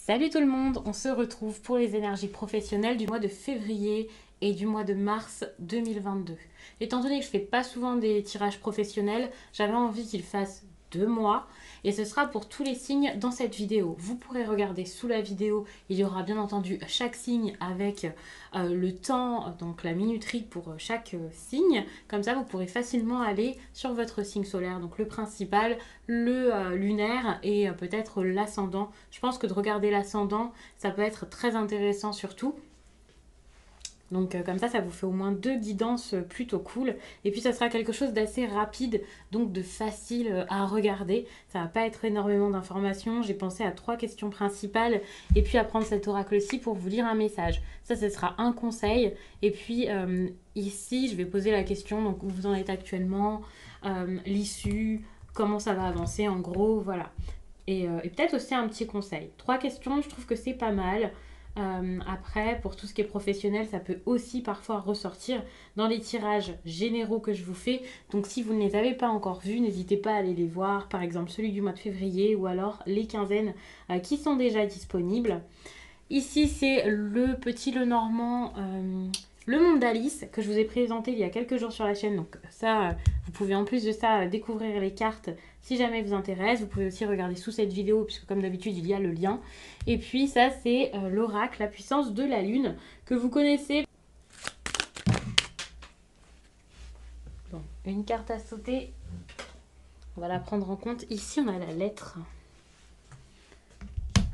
Salut tout le monde, on se retrouve pour les énergies professionnelles du mois de février et du mois de mars 2022. Étant donné que je fais pas souvent des tirages professionnels, j'avais envie qu'ils fassent 2 mois et ce sera pour tous les signes dans cette vidéo. Vous pourrez regarder sous la vidéo, il y aura bien entendu chaque signe avec le temps, donc la minuterie pour chaque signe. Comme ça, vous pourrez facilement aller sur votre signe solaire, donc le principal, le lunaire et peut-être l'ascendant. Je pense que de regarder l'ascendant, ça peut être très intéressant surtout. Donc comme ça vous fait au moins 2 guidances plutôt cool. Et puis ça sera quelque chose d'assez rapide, donc de facile à regarder. Ça va pas être énormément d'informations. J'ai pensé à 3 questions principales et puis à prendre cet oracle-ci pour vous lire un message. Ça, ce sera un conseil. Et puis ici, je vais poser la question, donc où vous en êtes actuellement, l'issue, comment ça va avancer en gros, voilà. Et peut-être aussi un petit conseil. 3 questions, je trouve que c'est pas mal. Après, pour tout ce qui est professionnel, ça peut aussi parfois ressortir dans les tirages généraux que je vous fais. Donc si vous ne les avez pas encore vus, n'hésitez pas à aller les voir. Par exemple, celui du mois de février ou alors les quinzaines qui sont déjà disponibles. Ici, c'est le petit Lenormand, le monde d'Alice, que je vous ai présenté il y a quelques jours sur la chaîne. Donc ça, vous pouvez en plus de ça découvrir les cartes si jamais vous intéresse. Vous pouvez aussi regarder sous cette vidéo, puisque comme d'habitude, il y a le lien. Et puis ça, c'est l'oracle, la puissance de la lune, que vous connaissez. Bon, une carte à sauter. On va la prendre en compte. Ici, on a la lettre.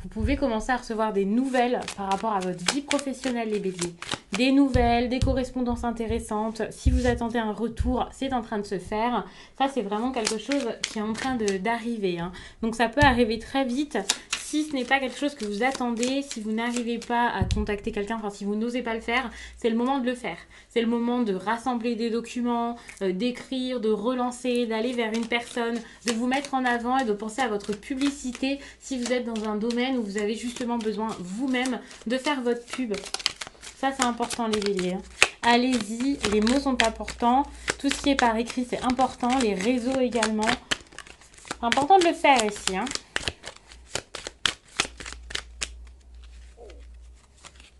Vous pouvez commencer à recevoir des nouvelles par rapport à votre vie professionnelle, les béliers. Des nouvelles, des correspondances intéressantes. Si vous attendez un retour, c'est en train de se faire. Ça, c'est vraiment quelque chose qui est en train d'arriver. Donc, ça peut arriver très vite. Si ce n'est pas quelque chose que vous attendez, si vous n'arrivez pas à contacter quelqu'un, enfin si vous n'osez pas le faire, c'est le moment de le faire. C'est le moment de rassembler des documents, d'écrire, de relancer, d'aller vers une personne, de vous mettre en avant et de penser à votre publicité si vous êtes dans un domaine où vous avez justement besoin vous-même de faire votre pub. Ça, c'est important, les béliers. Allez-y, les mots sont importants. Tout ce qui est par écrit, c'est important. Les réseaux également. C'est important de le faire ici.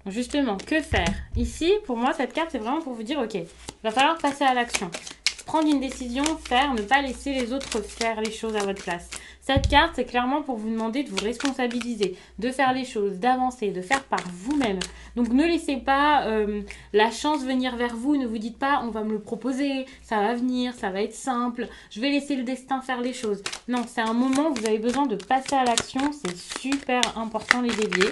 Justement, que faire? Ici, pour moi, cette carte, c'est vraiment pour vous dire, ok, il va falloir passer à l'action. Prendre une décision, faire, ne pas laisser les autres faire les choses à votre place. Cette carte, c'est clairement pour vous demander de vous responsabiliser, de faire les choses, d'avancer, de faire par vous-même. Donc ne laissez pas la chance venir vers vous, ne vous dites pas on va me le proposer, ça va venir, ça va être simple, je vais laisser le destin faire les choses. Non, c'est un moment où vous avez besoin de passer à l'action, c'est super important les béliers.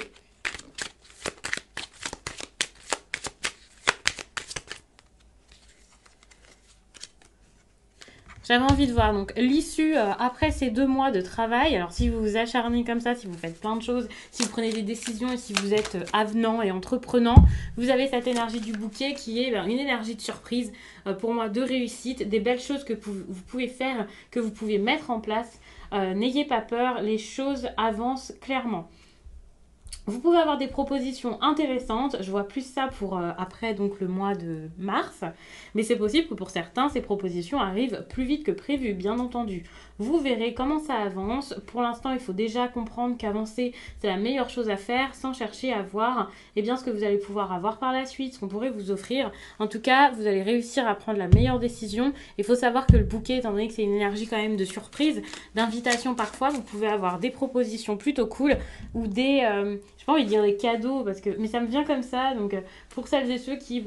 J'avais envie de voir donc l'issue après ces 2 mois de travail. Alors si vous vous acharnez comme ça, si vous faites plein de choses, si vous prenez des décisions et si vous êtes avenant et entreprenant, vous avez cette énergie du bouquet qui est une énergie de surprise, pour moi de réussite, des belles choses que vous pouvez faire, que vous pouvez mettre en place. N'ayez pas peur, les choses avancent clairement. Vous pouvez avoir des propositions intéressantes. Je vois plus ça pour après donc le mois de mars. Mais c'est possible que pour certains, ces propositions arrivent plus vite que prévu, bien entendu. Vous verrez comment ça avance. Pour l'instant, il faut déjà comprendre qu'avancer, c'est la meilleure chose à faire sans chercher à voir ce que vous allez pouvoir avoir par la suite, ce qu'on pourrait vous offrir. En tout cas, vous allez réussir à prendre la meilleure décision. Il faut savoir que le bouquet, étant donné que c'est une énergie quand même de surprise, d'invitation parfois, vous pouvez avoir des propositions plutôt cool ou des... j'ai pas envie de dire des cadeaux, mais ça me vient comme ça. Donc, pour celles et ceux qui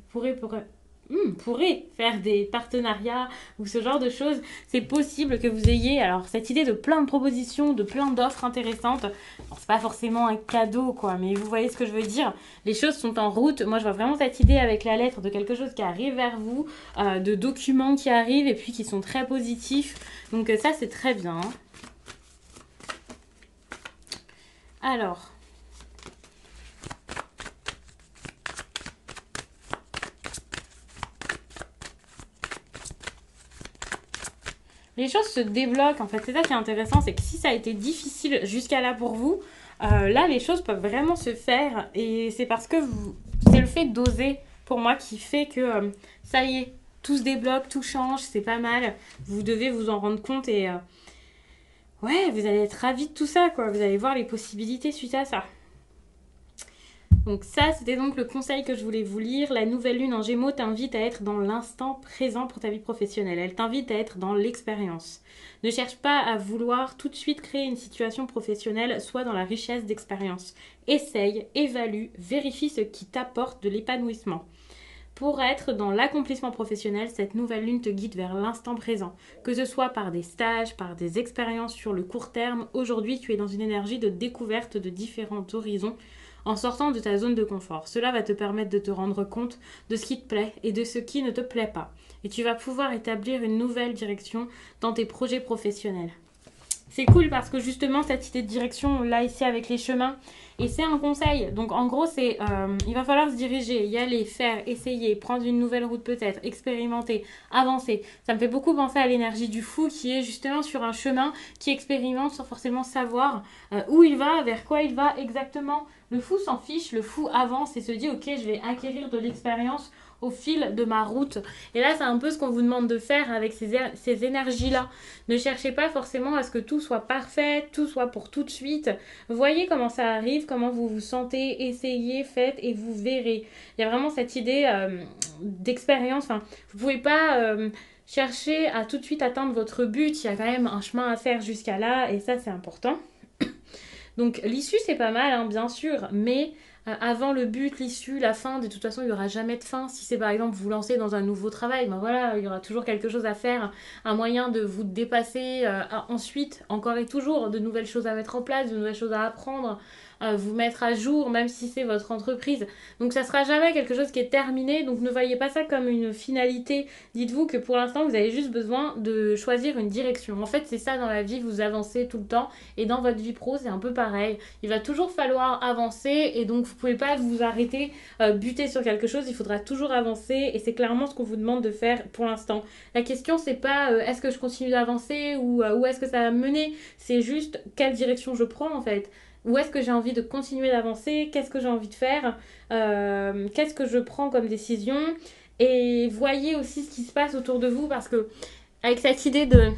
pourraient faire des partenariats ou ce genre de choses, c'est possible que vous ayez alors cette idée de plein de propositions, de plein d'offres intéressantes. Bon, c'est pas forcément un cadeau, quoi, mais vous voyez ce que je veux dire. Les choses sont en route. Moi, je vois vraiment cette idée avec la lettre de quelque chose qui arrive vers vous, de documents qui arrivent et puis qui sont très positifs. Donc, ça, c'est très bien. Alors... les choses se débloquent, en fait. C'est ça qui est intéressant, c'est que si ça a été difficile jusqu'à là pour vous, là, les choses peuvent vraiment se faire. Et c'est parce que c'est le fait d'oser, pour moi, qui fait que ça y est, tout se débloque, tout change, c'est pas mal. Vous devez vous en rendre compte et Ouais, vous allez être ravis de tout ça, quoi. Vous allez voir les possibilités suite à ça. Donc ça, c'était donc le conseil que je voulais vous lire. La nouvelle lune en Gémeaux t'invite à être dans l'instant présent pour ta vie professionnelle. Elle t'invite à être dans l'expérience. Ne cherche pas à vouloir tout de suite créer une situation professionnelle, sois dans la richesse d'expérience. Essaye, évalue, vérifie ce qui t'apporte de l'épanouissement. Pour être dans l'accomplissement professionnel, cette nouvelle lune te guide vers l'instant présent. Que ce soit par des stages, par des expériences sur le court terme, aujourd'hui tu es dans une énergie de découverte de différents horizons en sortant de ta zone de confort. Cela va te permettre de te rendre compte de ce qui te plaît et de ce qui ne te plaît pas. Et tu vas pouvoir établir une nouvelle direction dans tes projets professionnels. C'est cool parce que justement cette idée de direction, on l'a ici avec les chemins. Et c'est un conseil. Donc en gros, il va falloir se diriger, y aller, faire, essayer, prendre une nouvelle route peut-être, expérimenter, avancer. Ça me fait beaucoup penser à l'énergie du fou qui est justement sur un chemin, qui expérimente sans forcément savoir où il va, vers quoi il va exactement. Le fou s'en fiche, le fou avance et se dit ok, je vais acquérir de l'expérience au fil de ma route. Et là, c'est un peu ce qu'on vous demande de faire avec ces énergies-là. Ne cherchez pas forcément à ce que tout soit parfait, tout soit pour tout de suite. Voyez comment ça arrive, comment vous vous sentez, essayez, faites et vous verrez. Il y a vraiment cette idée d'expérience. Enfin, vous pouvez pas chercher à tout de suite atteindre votre but. Il y a quand même un chemin à faire jusqu'à là et ça, c'est important. Donc l'issue c'est pas mal hein, bien sûr, mais avant le but, l'issue, la fin, de toute façon il n'y aura jamais de fin. Si c'est par exemple vous lancez dans un nouveau travail, ben voilà, il y aura toujours quelque chose à faire, un moyen de vous dépasser, ensuite encore et toujours de nouvelles choses à mettre en place, de nouvelles choses à apprendre, vous mettre à jour, même si c'est votre entreprise. Donc ça sera jamais quelque chose qui est terminé, donc ne voyez pas ça comme une finalité. Dites-vous que pour l'instant vous avez juste besoin de choisir une direction. En fait c'est ça dans la vie, vous avancez tout le temps et dans votre vie pro c'est un peu pareil. Il va toujours falloir avancer et donc vous pouvez pas vous arrêter, buter sur quelque chose, il faudra toujours avancer et c'est clairement ce qu'on vous demande de faire pour l'instant. La question c'est pas est-ce que je continue d'avancer ou où est-ce que ça va me mener, c'est juste quelle direction je prends en fait. Où est-ce que j'ai envie de continuer d'avancer, qu'est-ce que j'ai envie de faire, qu'est-ce que je prends comme décision et voyez aussi ce qui se passe autour de vous parce que avec cette idée de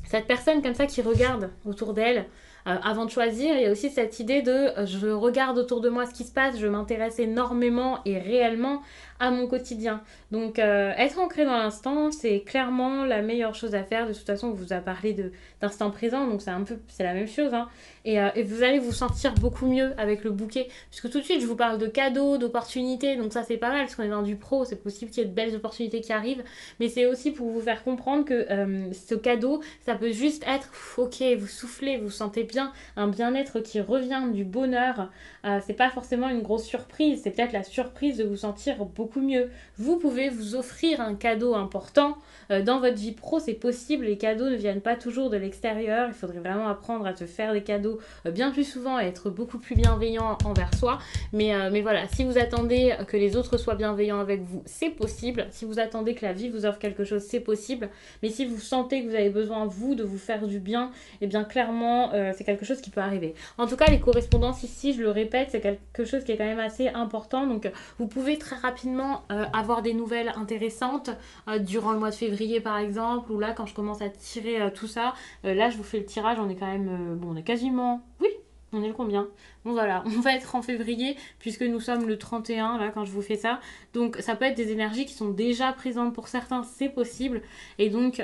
cette personne comme ça qui regarde autour d'elle avant de choisir, il y a aussi cette idée de je regarde autour de moi ce qui se passe, je m'intéresse énormément et réellement à mon quotidien. Donc être ancré dans l'instant, c'est clairement la meilleure chose à faire. De toute façon, on vous a parlé d'instant présent, donc c'est la même chose. Hein. Et vous allez vous sentir beaucoup mieux avec le bouquet. Puisque tout de suite, je vous parle de cadeaux, d'opportunités, donc ça c'est pas mal, parce qu'on est dans du pro, c'est possible qu'il y ait de belles opportunités qui arrivent, mais c'est aussi pour vous faire comprendre que ce cadeau, ça peut juste être, ok, vous soufflez, vous sentez bien, un bien-être qui revient, du bonheur. C'est pas forcément une grosse surprise, c'est peut-être la surprise de vous sentir beaucoup mieux. Vous pouvez vous offrir un cadeau important. Dans votre vie pro, c'est possible, les cadeaux ne viennent pas toujours de l'extérieur, il faudrait vraiment apprendre à te faire des cadeaux bien plus souvent et être beaucoup plus bienveillant envers soi. Mais voilà, si vous attendez que les autres soient bienveillants avec vous, c'est possible. Si vous attendez que la vie vous offre quelque chose, c'est possible. Mais si vous sentez que vous avez besoin, vous, de vous faire du bien, eh bien clairement, c'est quelque chose qui peut arriver. En tout cas, les correspondances ici, je le répète, c'est quelque chose qui est quand même assez important. Donc, vous pouvez très rapidement avoir des nouvelles intéressantes durant le mois de février, par exemple, ou là, quand je commence à tirer tout ça, là, je vous fais le tirage, on est quand même, bon, on est quasiment, oui, on est le combien? Bon voilà, on va être en février puisque nous sommes le 31 là quand je vous fais ça. Donc ça peut être des énergies qui sont déjà présentes pour certains, c'est possible. Et donc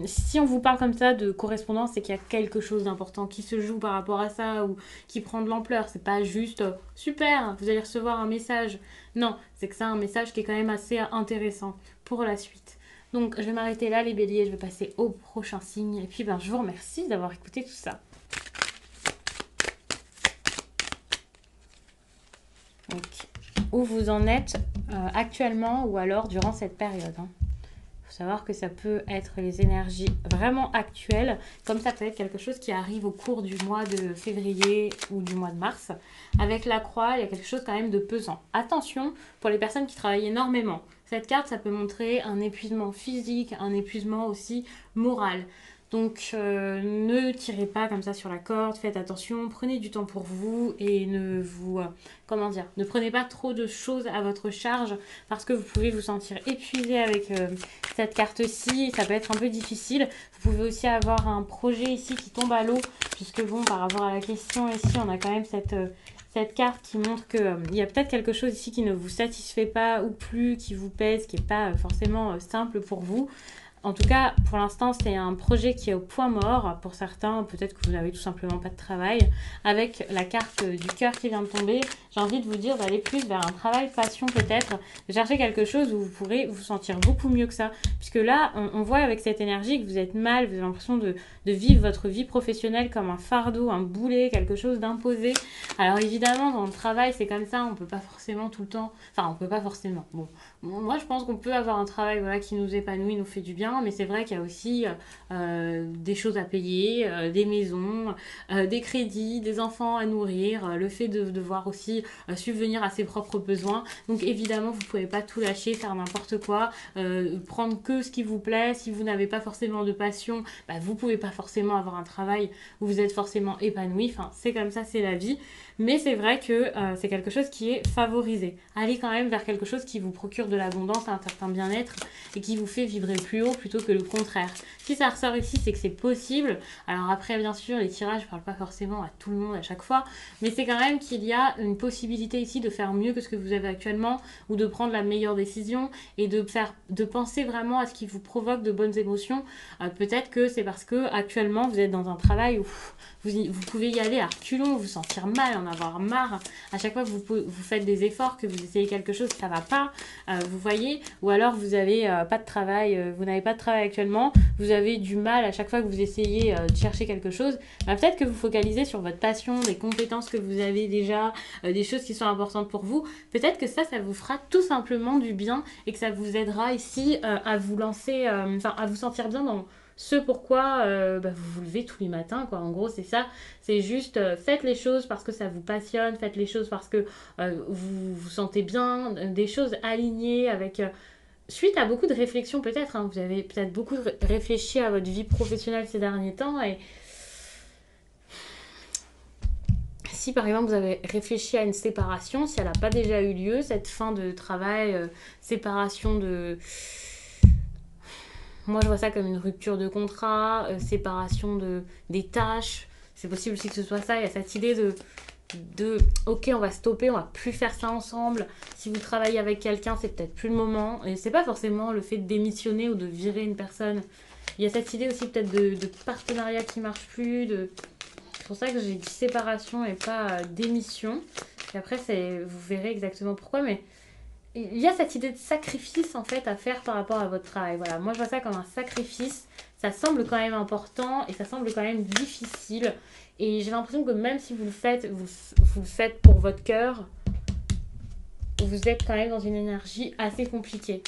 si on vous parle comme ça de correspondance, c'est qu'il y a quelque chose d'important qui se joue par rapport à ça ou qui prend de l'ampleur. C'est pas juste super, vous allez recevoir un message. Non, c'est que c'est un message qui est quand même assez intéressant pour la suite. Donc je vais m'arrêter là les béliers, je vais passer au prochain signe. Et puis je vous remercie d'avoir écouté tout ça. Donc, où vous en êtes actuellement ou alors durant cette période. Il faut savoir que ça peut être les énergies vraiment actuelles, comme ça peut être quelque chose qui arrive au cours du mois de février ou du mois de mars. Avec la croix, il y a quelque chose quand même de pesant. Attention pour les personnes qui travaillent énormément. Cette carte, ça peut montrer un épuisement physique, un épuisement aussi moral. Donc ne tirez pas comme ça sur la corde, faites attention, prenez du temps pour vous et ne vous, comment dire, ne prenez pas trop de choses à votre charge parce que vous pouvez vous sentir épuisé avec cette carte-ci, ça peut être un peu difficile. Vous pouvez aussi avoir un projet ici qui tombe à l'eau puisque bon, par rapport à la question ici, on a quand même cette carte qui montre qu'il y a peut-être quelque chose ici qui ne vous satisfait pas ou plus, qui vous pèse, qui n'est pas forcément simple pour vous. En tout cas, pour l'instant, c'est un projet qui est au point mort. Pour certains, peut-être que vous n'avez tout simplement pas de travail. Avec la carte du cœur qui vient de tomber, j'ai envie de vous dire d'aller plus vers un travail passion peut-être, de chercher quelque chose où vous pourrez vous sentir beaucoup mieux que ça. Puisque là, on voit avec cette énergie que vous êtes mal, vous avez l'impression de vivre votre vie professionnelle comme un fardeau, un boulet, quelque chose d'imposé. Alors évidemment, dans le travail, c'est comme ça, on peut pas forcément tout le temps... Enfin, on peut pas forcément. Bon, moi, je pense qu'on peut avoir un travail voilà, qui nous épanouit, nous fait du bien, mais c'est vrai qu'il y a aussi des choses à payer, des maisons, des crédits, des enfants à nourrir, le fait de devoir aussi subvenir à ses propres besoins. Donc évidemment, vous ne pouvez pas tout lâcher, faire n'importe quoi, prendre que ce qui vous plaît. Si vous n'avez pas forcément de passion, bah, vous ne pouvez pas forcément avoir un travail où vous êtes forcément épanoui. Enfin, c'est comme ça, c'est la vie. Mais c'est vrai que c'est quelque chose qui est favorisé. Allez quand même vers quelque chose qui vous procure de l'abondance, un certain bien-être et qui vous fait vibrer plus haut plutôt que le contraire. Si ça ressort ici, c'est que c'est possible. Alors après, bien sûr, les tirages ne parlent pas forcément à tout le monde à chaque fois, mais c'est quand même qu'il y a une possibilité ici de faire mieux que ce que vous avez actuellement ou de prendre la meilleure décision et de penser vraiment à ce qui vous provoque de bonnes émotions. Peut-être que c'est parce que actuellement vous êtes dans un travail où vous pouvez y aller à reculons, vous sentir mal, en avoir marre. À chaque fois que vous faites des efforts, que vous essayez quelque chose, ça va pas, vous voyez. Ou alors vous avez pas de travail, vous n'avez pas de travail actuellement, vous avez du mal à chaque fois que vous essayez de chercher quelque chose. Bah, peut-être que vous focalisez sur votre passion, des compétences que vous avez déjà, des choses qui sont importantes pour vous. Peut-être que ça vous fera tout simplement du bien et que ça vous aidera ici à vous lancer, à vous sentir bien dans ce pourquoi vous vous levez tous les matins, quoi. En gros, c'est ça. C'est juste, faites les choses parce que ça vous passionne, faites les choses parce que vous vous sentez bien, des choses alignées avec... suite à beaucoup de réflexions peut-être, hein, vous avez peut-être beaucoup réfléchi à votre vie professionnelle ces derniers temps et si par exemple vous avez réfléchi à une séparation, si elle n'a pas déjà eu lieu, cette fin de travail, séparation de... Moi, je vois ça comme une rupture de contrat, séparation des tâches. C'est possible aussi que ce soit ça. Il y a cette idée ok, on va stopper, on va plus faire ça ensemble. Si vous travaillez avec quelqu'un, c'est peut-être plus le moment. Et c'est pas forcément le fait de démissionner ou de virer une personne. Il y a cette idée aussi peut-être de partenariat qui marche plus. C'est pour ça que j'ai dit séparation et pas démission. Et après, vous verrez exactement pourquoi, mais il y a cette idée de sacrifice en fait à faire par rapport à votre travail. Voilà, moi je vois ça comme un sacrifice. Ça semble quand même important et ça semble quand même difficile. Et j'ai l'impression que même si vous le faites, vous le faites pour votre cœur, vous êtes quand même dans une énergie assez compliquée.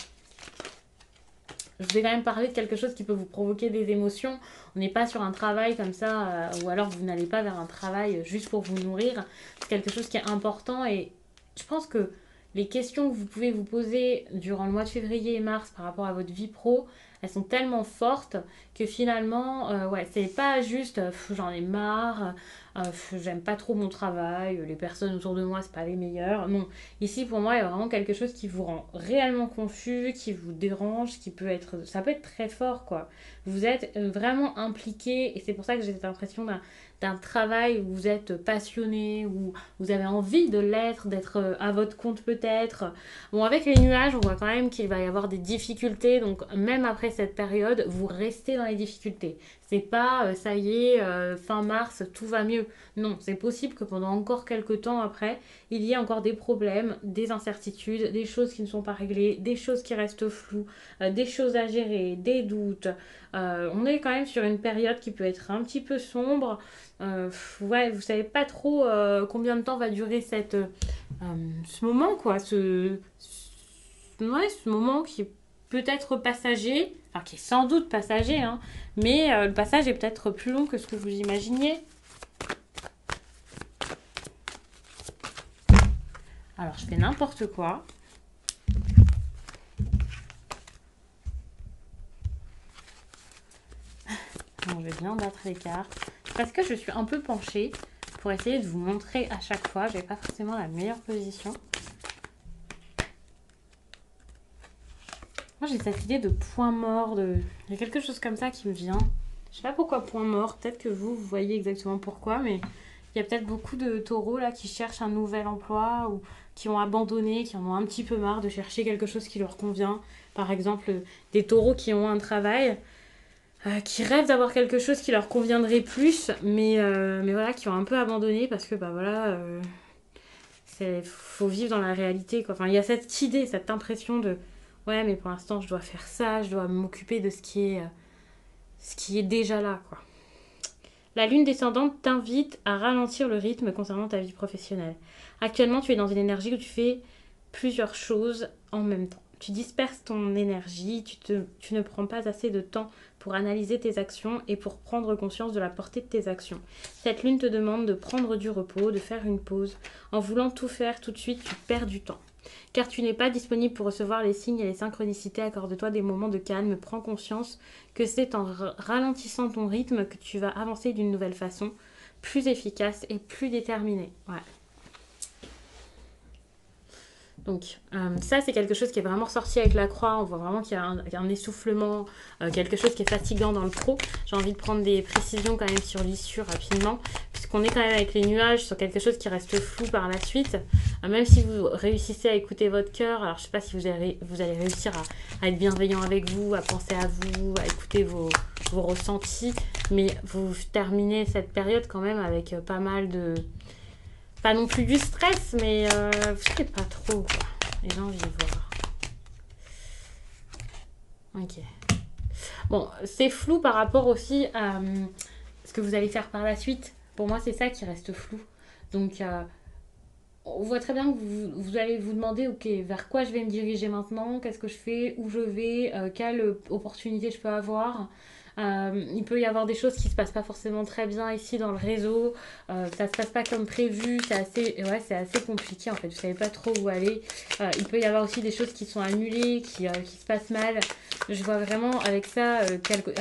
Je vous ai quand même parlé de quelque chose qui peut vous provoquer des émotions. On n'est pas sur un travail comme ça, ou alors vous n'allez pas vers un travail juste pour vous nourrir. C'est quelque chose qui est important et je pense que les questions que vous pouvez vous poser durant le mois de février et mars par rapport à votre vie pro, elles sont tellement fortes que finalement, c'est pas juste j'en ai marre, j'aime pas trop mon travail, les personnes autour de moi, c'est pas les meilleures. Non, ici pour moi, il y a vraiment quelque chose qui vous rend réellement confus, qui vous dérange, ça peut être très fort quoi. Vous êtes vraiment impliqué et c'est pour ça que j'ai cette impression d'un travail où vous êtes passionné, où vous avez envie de l'être, d'être à votre compte peut-être. Bon, avec les nuages, on voit quand même qu'il va y avoir des difficultés, donc même après cette période, vous restez dans les difficultés. C'est pas, ça y est, fin mars, tout va mieux. Non, c'est possible que pendant encore quelques temps après, il y ait encore des problèmes, des incertitudes, des choses qui ne sont pas réglées, des choses qui restent floues, des choses à gérer, des doutes. On est quand même sur une période qui peut être un petit peu sombre. Vous savez pas trop combien de temps va durer ce moment, quoi. Ce moment qui est peut-être passager, enfin qui est sans doute passager, hein, mais le passage est peut-être plus long que ce que vous imaginiez. Alors, je fais n'importe quoi. vais bien battre les cartes. Parce que je suis un peu penchée pour essayer de vous montrer à chaque fois. Je n'ai pas forcément la meilleure position. Moi, j'ai cette idée de point mort. Il y a quelque chose comme ça qui me vient. Je sais pas pourquoi point mort. Peut-être que vous voyez exactement pourquoi. Mais il y a peut-être beaucoup de taureaux là qui cherchent un nouvel emploi ou qui ont abandonné, qui en ont un petit peu marre de chercher quelque chose qui leur convient. Par exemple, des taureaux qui ont un travail, qui rêvent d'avoir quelque chose qui leur conviendrait plus, mais voilà, qui ont un peu abandonné parce que bah voilà, faut vivre dans la réalité, quoi. Enfin, il y a cette idée, cette impression de ouais, mais pour l'instant, je dois faire ça, je dois m'occuper de ce qui est déjà là, quoi. La lune descendante t'invite à ralentir le rythme concernant ta vie professionnelle. Actuellement, tu es dans une énergie où tu fais plusieurs choses en même temps. Tu disperses ton énergie, tu ne prends pas assez de temps pour analyser tes actions et pour prendre conscience de la portée de tes actions. Cette lune te demande de prendre du repos, de faire une pause. En voulant tout faire tout de suite, tu perds du temps. Car tu n'es pas disponible pour recevoir les signes et les synchronicités, accorde-toi des moments de calme, prends conscience que c'est en ralentissant ton rythme que tu vas avancer d'une nouvelle façon, plus efficace et plus déterminée. Ouais. Donc ça c'est quelque chose qui est vraiment ressorti avec la croix, on voit vraiment qu'il y a un essoufflement, quelque chose qui est fatigant dans le pro. J'ai envie de prendre des précisions quand même sur l'issue rapidement, puisqu'on est quand même avec les nuages sur quelque chose qui reste flou par la suite. Même si vous réussissez à écouter votre cœur, alors je sais pas si vous allez réussir à être bienveillant avec vous, à penser à vous, à écouter vos ressentis, mais vous terminez cette période quand même avec pas mal de... Pas non plus du stress, mais vous savez pas trop, quoi. Et j'ai envie de voir. Ok. Bon, c'est flou par rapport aussi à ce que vous allez faire par la suite. Pour moi, c'est ça qui reste flou. Donc, on voit très bien que vous allez vous demander, ok, vers quoi je vais me diriger maintenant, qu'est-ce que je fais, où je vais, quelle opportunité je peux avoir. Il peut y avoir des choses qui se passent pas forcément très bien ici dans le réseau, ça se passe pas comme prévu, c'est assez compliqué en fait, vous savez pas trop où aller. Il peut y avoir aussi des choses qui sont annulées, qui se passent mal. Je vois vraiment avec ça,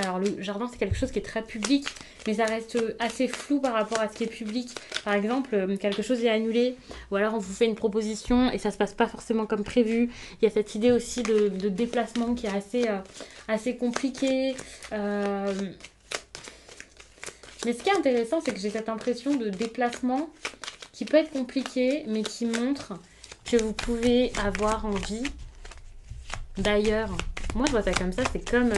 alors le jardin c'est quelque chose qui est très public, mais ça reste assez flou par rapport à ce qui est public. Par exemple, quelque chose est annulé, ou alors on vous fait une proposition et ça se passe pas forcément comme prévu. Il y a cette idée aussi de déplacement qui est assez compliquée. Mais ce qui est intéressant, c'est que j'ai cette impression de déplacement qui peut être compliqué, mais qui montre que vous pouvez avoir envie d'ailleurs. Moi, je vois ça comme ça, c'est comme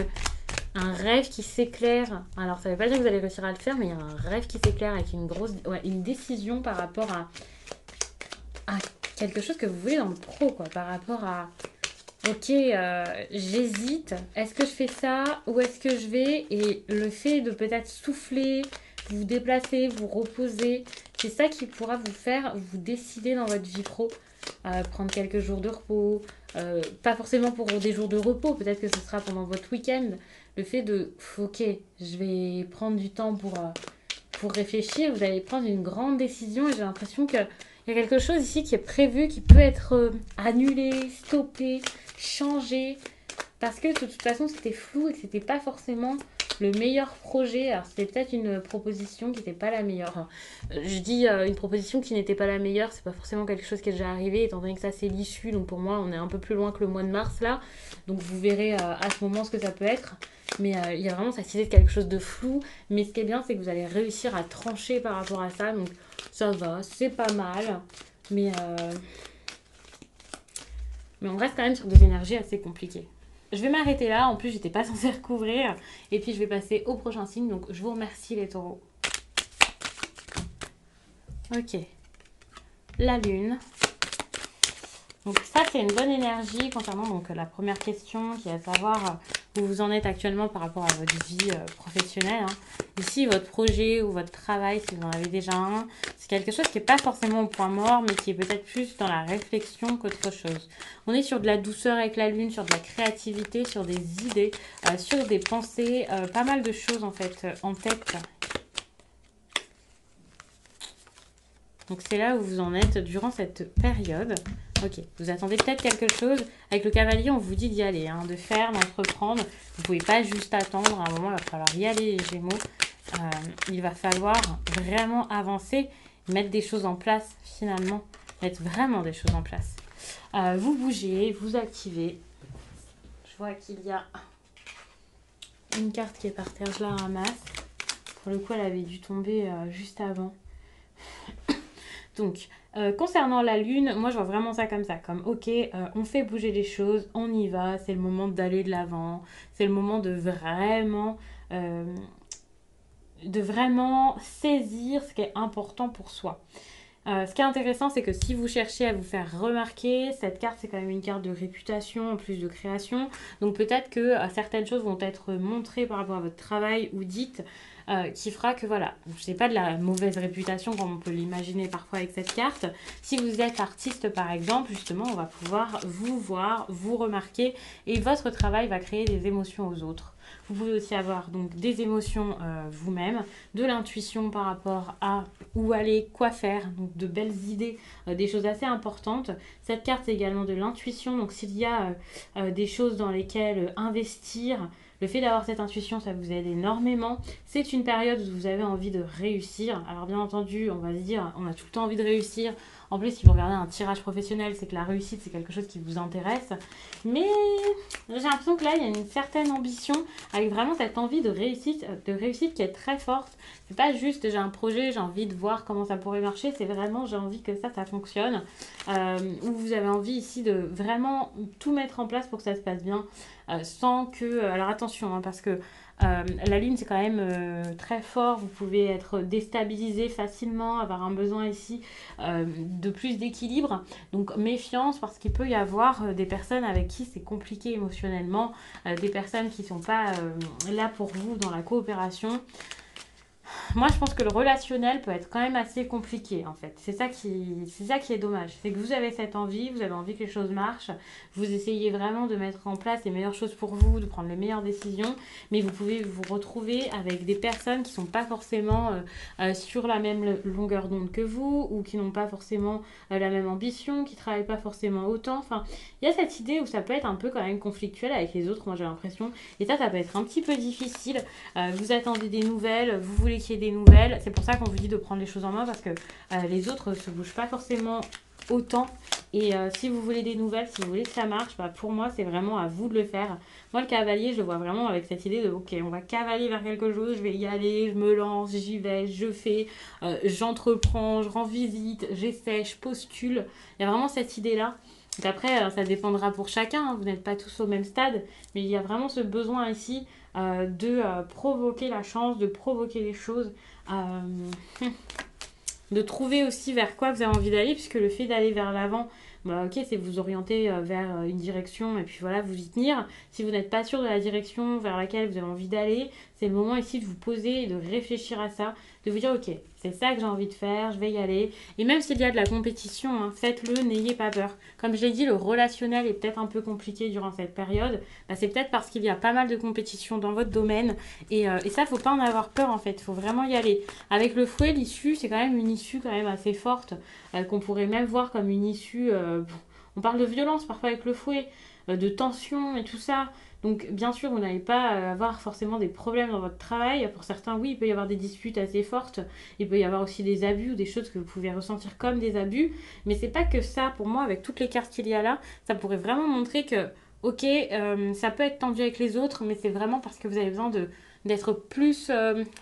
un rêve qui s'éclaire. Alors, ça ne veut pas dire que vous allez réussir à le faire, mais il y a un rêve qui s'éclaire avec une décision par rapport à quelque chose que vous voulez dans le pro, quoi. Par rapport à, ok, j'hésite. Est-ce que je fais ça? Où est-ce que je vais? Et le fait de peut-être souffler, vous déplacer, vous reposer, c'est ça qui pourra vous faire vous décider dans votre vie pro. Prendre quelques jours de repos. Pas forcément pour des jours de repos. Peut-être que ce sera pendant votre week-end. Le fait de, ok, je vais prendre du temps pour réfléchir. Vous allez prendre une grande décision et j'ai l'impression qu'il y a quelque chose ici qui est prévu, qui peut être annulé, stoppé, changé, parce que de toute façon c'était flou et que c'était pas forcément le meilleur projet. Alors c'était peut-être une proposition qui n'était pas la meilleure. Enfin, je dis une proposition qui n'était pas la meilleure, c'est pas forcément quelque chose qui est déjà arrivé, étant donné que ça c'est l'issue, donc pour moi on est un peu plus loin que le mois de mars là, donc vous verrez à ce moment ce que ça peut être. Mais il y a vraiment cette idée de quelque chose de flou, mais ce qui est bien c'est que vous allez réussir à trancher par rapport à ça, donc ça va, c'est pas mal, mais on reste quand même sur des énergies assez compliquées. Je vais m'arrêter là, en plus j'étais pas censée recouvrir, et puis je vais passer au prochain signe, donc je vous remercie les taureaux. Ok, la lune. Donc ça c'est une bonne énergie concernant donc la première question qui est de savoir où vous en êtes actuellement par rapport à votre vie professionnelle. Ici votre projet ou votre travail si vous en avez déjà un, c'est quelque chose qui n'est pas forcément au point mort mais qui est peut-être plus dans la réflexion qu'autre chose. On est sur de la douceur avec la lune, sur de la créativité, sur des idées, sur des pensées, pas mal de choses en fait en tête. Donc c'est là où vous en êtes durant cette période. Ok, vous attendez peut-être quelque chose. Avec le cavalier, on vous dit d'y aller, de faire, d'entreprendre. Vous ne pouvez pas juste attendre. À un moment, il va falloir y aller, les Gémeaux. il va falloir vraiment avancer, mettre des choses en place finalement, mettre vraiment des choses en place. Vous bougez, vous activez. Je vois qu'il y a une carte qui est par terre, je la ramasse. Pour le coup, elle avait dû tomber juste avant. Donc, concernant la lune, moi je vois vraiment ça comme ça, comme ok, on fait bouger les choses, on y va, c'est le moment d'aller de l'avant, c'est le moment euh, de vraiment saisir ce qui est important pour soi. Ce qui est intéressant, c'est que si vous cherchez à vous faire remarquer, cette carte, c'est quand même une carte de réputation en plus de création. Donc peut-être que certaines choses vont être montrées par rapport à votre travail ou dites, qui fera que voilà, c'est pas de la mauvaise réputation comme on peut l'imaginer parfois avec cette carte. Si vous êtes artiste par exemple, justement, on va pouvoir vous voir, vous remarquer et votre travail va créer des émotions aux autres. Vous pouvez aussi avoir donc des émotions vous-même, de l'intuition par rapport à où aller, quoi faire, donc de belles idées, des choses assez importantes. Cette carte c'est également de l'intuition, donc s'il y a des choses dans lesquelles investir, le fait d'avoir cette intuition, ça vous aide énormément. C'est une période où vous avez envie de réussir. Alors bien entendu, on va se dire, on a tout le temps envie de réussir. En plus, si vous regardez un tirage professionnel, c'est que la réussite, c'est quelque chose qui vous intéresse. Mais j'ai l'impression que là, il y a une certaine ambition avec vraiment cette envie de réussite qui est très forte. C'est pas juste j'ai un projet, j'ai envie de voir comment ça pourrait marcher, c'est vraiment j'ai envie que ça fonctionne. Où vous avez envie ici de vraiment tout mettre en place pour que ça se passe bien, sans que... Alors attention, hein, parce que la lune c'est quand même très fort, vous pouvez être déstabilisé facilement, avoir un besoin ici de plus d'équilibre, donc méfiance parce qu'il peut y avoir des personnes avec qui c'est compliqué émotionnellement, des personnes qui ne sont pas là pour vous dans la coopération. Moi, je pense que le relationnel peut être quand même assez compliqué, en fait. C'est ça qui est dommage. C'est que vous avez cette envie, vous avez envie que les choses marchent, vous essayez vraiment de mettre en place les meilleures choses pour vous, de prendre les meilleures décisions, mais vous pouvez vous retrouver avec des personnes qui ne sont pas forcément sur la même longueur d'onde que vous, ou qui n'ont pas forcément la même ambition, qui ne travaillent pas forcément autant. Enfin, il y a cette idée où ça peut être un peu quand même conflictuel avec les autres, moi j'ai l'impression. Et ça peut être un petit peu difficile. Vous attendez des nouvelles, vous voulez qu'il y ait des nouvelles. C'est pour ça qu'on vous dit de prendre les choses en main parce que les autres ne se bougent pas forcément autant. Et si vous voulez des nouvelles, si vous voulez que ça marche, bah, pour moi, c'est vraiment à vous de le faire. Moi, le cavalier, je le vois vraiment avec cette idée de ok, on va cavaler vers quelque chose, je vais y aller, je me lance, j'y vais, je fais, j'entreprends, je rends visite, j'essaie, je postule. Il y a vraiment cette idée-là. Donc après, ça dépendra pour chacun, hein, vous n'êtes pas tous au même stade, mais il y a vraiment ce besoin ici de provoquer la chance, de provoquer les choses, de trouver aussi vers quoi vous avez envie d'aller, puisque le fait d'aller vers l'avant, bah, ok, c'est vous orienter vers une direction et puis voilà, vous y tenir. Si vous n'êtes pas sûr de la direction vers laquelle vous avez envie d'aller, c'est le moment ici de vous poser et de réfléchir à ça, de vous dire ok, c'est ça que j'ai envie de faire, je vais y aller. Et même s'il y a de la compétition, hein, faites-le, n'ayez pas peur. Comme je l'ai dit, le relationnel est peut-être un peu compliqué durant cette période. Bah, c'est peut-être parce qu'il y a pas mal de compétition dans votre domaine. Et ça, faut pas en avoir peur en fait. Il faut vraiment y aller. Avec le fouet, l'issue, c'est quand même une issue quand même assez forte, qu'on pourrait même voir comme une issue... on parle de violence parfois avec le fouet, de tension et tout ça. Donc bien sûr, vous n'allez pas avoir forcément des problèmes dans votre travail. Pour certains, oui, il peut y avoir des disputes assez fortes. Il peut y avoir aussi des abus ou des choses que vous pouvez ressentir comme des abus. Mais c'est pas que ça. Pour moi, avec toutes les cartes qu'il y a là, ça pourrait vraiment montrer que, ok, ça peut être tendu avec les autres, mais c'est vraiment parce que vous avez besoin d'être plus,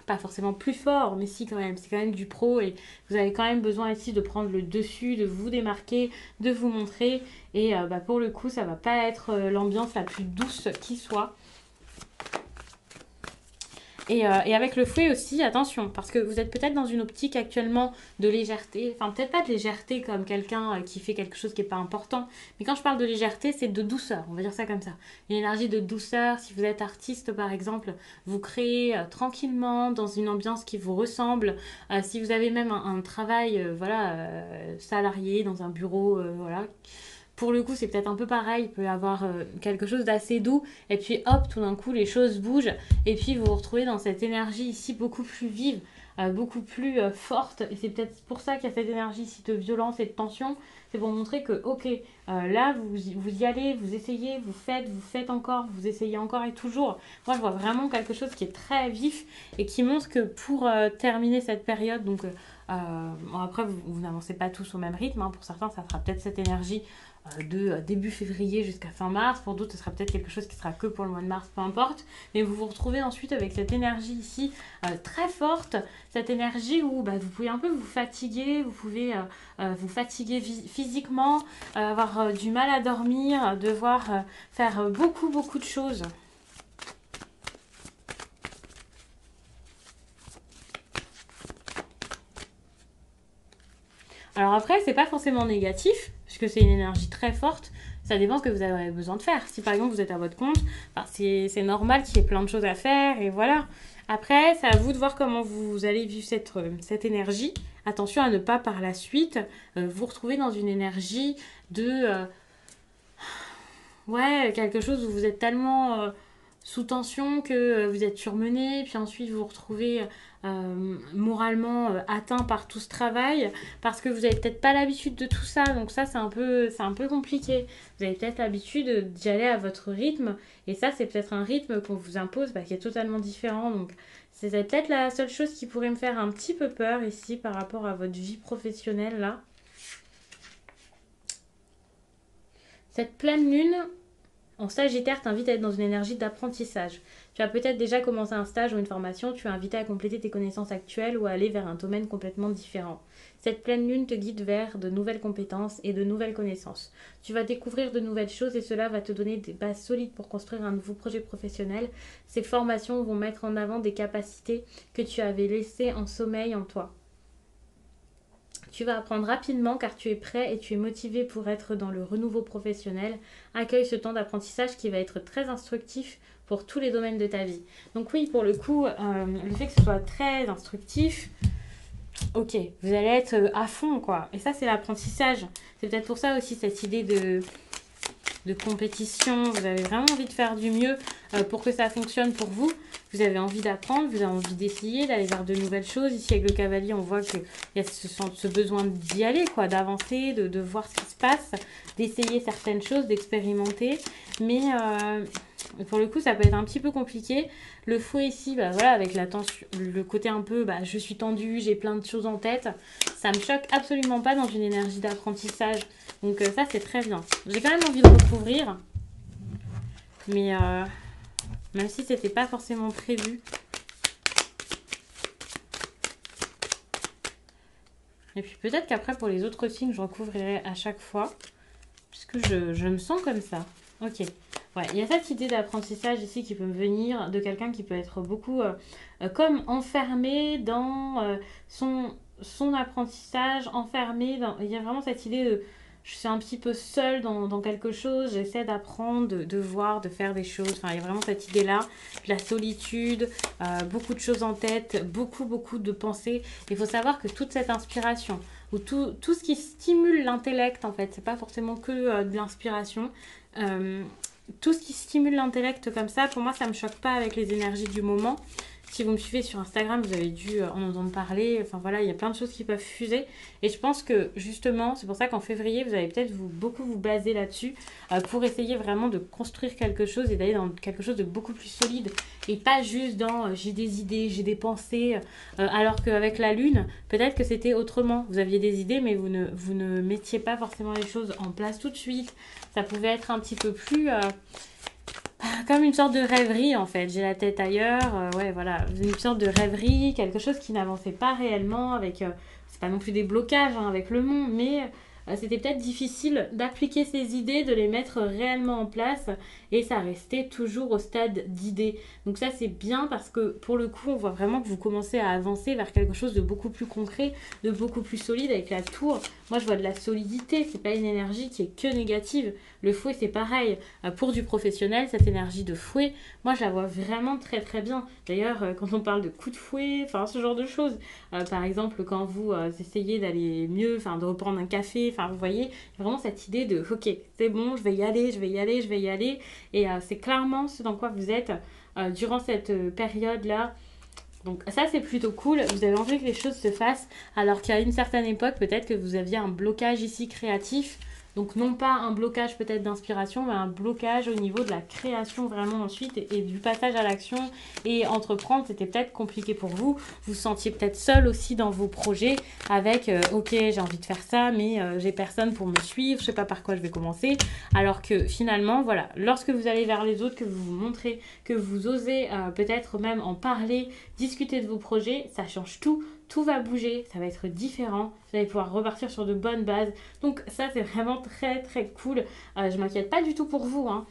pas forcément plus fort, mais si quand même, c'est quand même du pro et vous avez quand même besoin ici de prendre le dessus, de vous démarquer, de vous montrer et bah, pour le coup ça va pas être l'ambiance la plus douce qui soit. Et avec le fouet aussi, attention, parce que vous êtes peut-être dans une optique actuellement de légèreté, enfin peut-être pas de légèreté comme quelqu'un qui fait quelque chose qui n'est pas important, mais quand je parle de légèreté, c'est de douceur, on va dire ça comme ça. Une énergie de douceur, si vous êtes artiste par exemple, vous créez tranquillement dans une ambiance qui vous ressemble. Si vous avez même un travail salarié dans un bureau, voilà. Pour le coup, c'est peut-être un peu pareil, il peut y avoir quelque chose d'assez doux, et puis hop, tout d'un coup, les choses bougent, et puis vous vous retrouvez dans cette énergie ici beaucoup plus vive, beaucoup plus forte. Et c'est peut-être pour ça qu'il y a cette énergie ici de violence et de tension. C'est pour montrer que, ok, là, vous y allez, vous essayez, vous faites encore, vous essayez encore et toujours. Moi, je vois vraiment quelque chose qui est très vif et qui montre que pour terminer cette période, donc bon, après, vous n'avancez pas tous au même rythme. Hein. Pour certains, ça sera peut-être cette énergie de début février jusqu'à fin mars. Pour d'autres, ce sera peut-être quelque chose qui sera que pour le mois de mars, peu importe. Mais vous vous retrouvez ensuite avec cette énergie ici très forte, cette énergie où vous pouvez un peu vous fatiguer, vous pouvez vous fatiguer physiquement, avoir du mal à dormir, devoir faire beaucoup, beaucoup de choses. Alors après, c'est pas forcément négatif, puisque c'est une énergie très forte. Ça dépend ce que vous avez besoin de faire. Si par exemple vous êtes à votre compte, c'est normal qu'il y ait plein de choses à faire et voilà. Après, c'est à vous de voir comment vous allez vivre cette énergie. Attention à ne pas par la suite vous retrouver dans une énergie de ouais, quelque chose où vous êtes tellement sous tension que vous êtes surmené, puis ensuite vous vous retrouvez moralement atteint par tout ce travail parce que vous n'avez peut-être pas l'habitude de tout ça, donc ça c'est un peu compliqué. Vous avez peut-être l'habitude d'y aller à votre rythme et ça c'est peut-être un rythme qu'on vous impose qui est totalement différent, donc c'est peut-être la seule chose qui pourrait me faire un petit peu peur ici par rapport à votre vie professionnelle là. Cette pleine lune en Sagittaire t'invite à être dans une énergie d'apprentissage. Tu as peut-être déjà commencé un stage ou une formation, tu es invité à compléter tes connaissances actuelles ou à aller vers un domaine complètement différent. Cette pleine lune te guide vers de nouvelles compétences et de nouvelles connaissances. Tu vas découvrir de nouvelles choses et cela va te donner des bases solides pour construire un nouveau projet professionnel. Ces formations vont mettre en avant des capacités que tu avais laissées en sommeil en toi. Tu vas apprendre rapidement car tu es prêt et tu es motivé pour être dans le renouveau professionnel. Accueille ce temps d'apprentissage qui va être très instructif pour tous les domaines de ta vie. Donc oui, pour le coup, le fait que ce soit très instructif, ok, vous allez être à fond quoi. Et ça, c'est l'apprentissage. C'est peut-être pour ça aussi cette idée de compétition. Vous avez vraiment envie de faire du mieux pour que ça fonctionne pour vous. Vous avez envie d'apprendre, vous avez envie d'essayer, d'aller vers de nouvelles choses. Ici, avec le cavalier, on voit qu'il y a ce besoin d'y aller, quoi, d'avancer, de voir ce qui se passe, d'essayer certaines choses, d'expérimenter. Mais pour le coup, ça peut être un petit peu compliqué. Le fouet ici, voilà, avec la tension, le côté un peu, je suis tendue, j'ai plein de choses en tête. Ça me choque absolument pas dans une énergie d'apprentissage. Donc ça, c'est très bien. J'ai quand même envie de recouvrir. Mais même si c'était pas forcément prévu. Et puis peut-être qu'après, pour les autres signes, je recouvrirai à chaque fois. Puisque je me sens comme ça. Ok. Ouais, il y a cette idée d'apprentissage ici qui peut me venir de quelqu'un qui peut être beaucoup comme enfermé dans son apprentissage, enfermé dans... Il y a vraiment cette idée de... Je suis un petit peu seule dans quelque chose, j'essaie d'apprendre, de voir, de faire des choses. Enfin, il y a vraiment cette idée-là, de la solitude, beaucoup de choses en tête, beaucoup de pensées. Il faut savoir que toute cette inspiration, ou tout ce qui stimule l'intellect, en fait, c'est pas forcément que de l'inspiration. Tout ce qui stimule l'intellect comme ça, pour moi, ça me choque pas avec les énergies du moment. Si vous me suivez sur Instagram, vous avez dû en entendre parler. Enfin voilà, il y a plein de choses qui peuvent fuser. Et je pense que justement, c'est pour ça qu'en février, vous allez peut-être beaucoup vous baser là-dessus pour essayer vraiment de construire quelque chose et d'aller dans quelque chose de beaucoup plus solide. Et pas juste dans j'ai des idées, j'ai des pensées. Alors qu'avec la lune, peut-être que c'était autrement. Vous aviez des idées, mais vous ne mettiez pas forcément les choses en place tout de suite. Ça pouvait être un petit peu plus... comme une sorte de rêverie en fait, j'ai la tête ailleurs, ouais voilà, une sorte de rêverie, quelque chose qui n'avançait pas réellement avec, c'est pas non plus des blocages avec le monde, mais c'était peut-être difficile d'appliquer ces idées, de les mettre réellement en place et ça restait toujours au stade d'idées. Donc ça c'est bien parce que pour le coup on voit vraiment que vous commencez à avancer vers quelque chose de beaucoup plus concret, de beaucoup plus solide avec la tour. Moi je vois de la solidité, c'est pas une énergie qui est que négative. Le fouet c'est pareil, pour du professionnel cette énergie de fouet, moi je la vois vraiment très très bien. D'ailleurs quand on parle de coup de fouet, enfin ce genre de choses, par exemple quand vous essayez d'aller mieux, enfin de reprendre un café, enfin vous voyez, il y a vraiment cette idée de ok c'est bon, je vais y aller, je vais y aller, je vais y aller et c'est clairement ce dans quoi vous êtes durant cette période là. Donc ça c'est plutôt cool, vous avez envie que les choses se fassent alors qu'à une certaine époque peut-être que vous aviez un blocage ici créatif. Donc non pas un blocage peut-être d'inspiration, mais un blocage au niveau de la création vraiment ensuite et du passage à l'action. Et entreprendre, c'était peut-être compliqué pour vous. Vous vous sentiez peut-être seul aussi dans vos projets avec ok, j'ai envie de faire ça, mais j'ai personne pour me suivre, je sais pas par quoi je vais commencer. Alors que finalement, voilà, lorsque vous allez vers les autres, que vous vous montrez, que vous osez peut-être même en parler, discuter de vos projets, ça change tout. Tout va bouger, ça va être différent, vous allez pouvoir repartir sur de bonnes bases. Donc ça c'est vraiment très très cool. Je m'inquiète pas du tout pour vous, hein.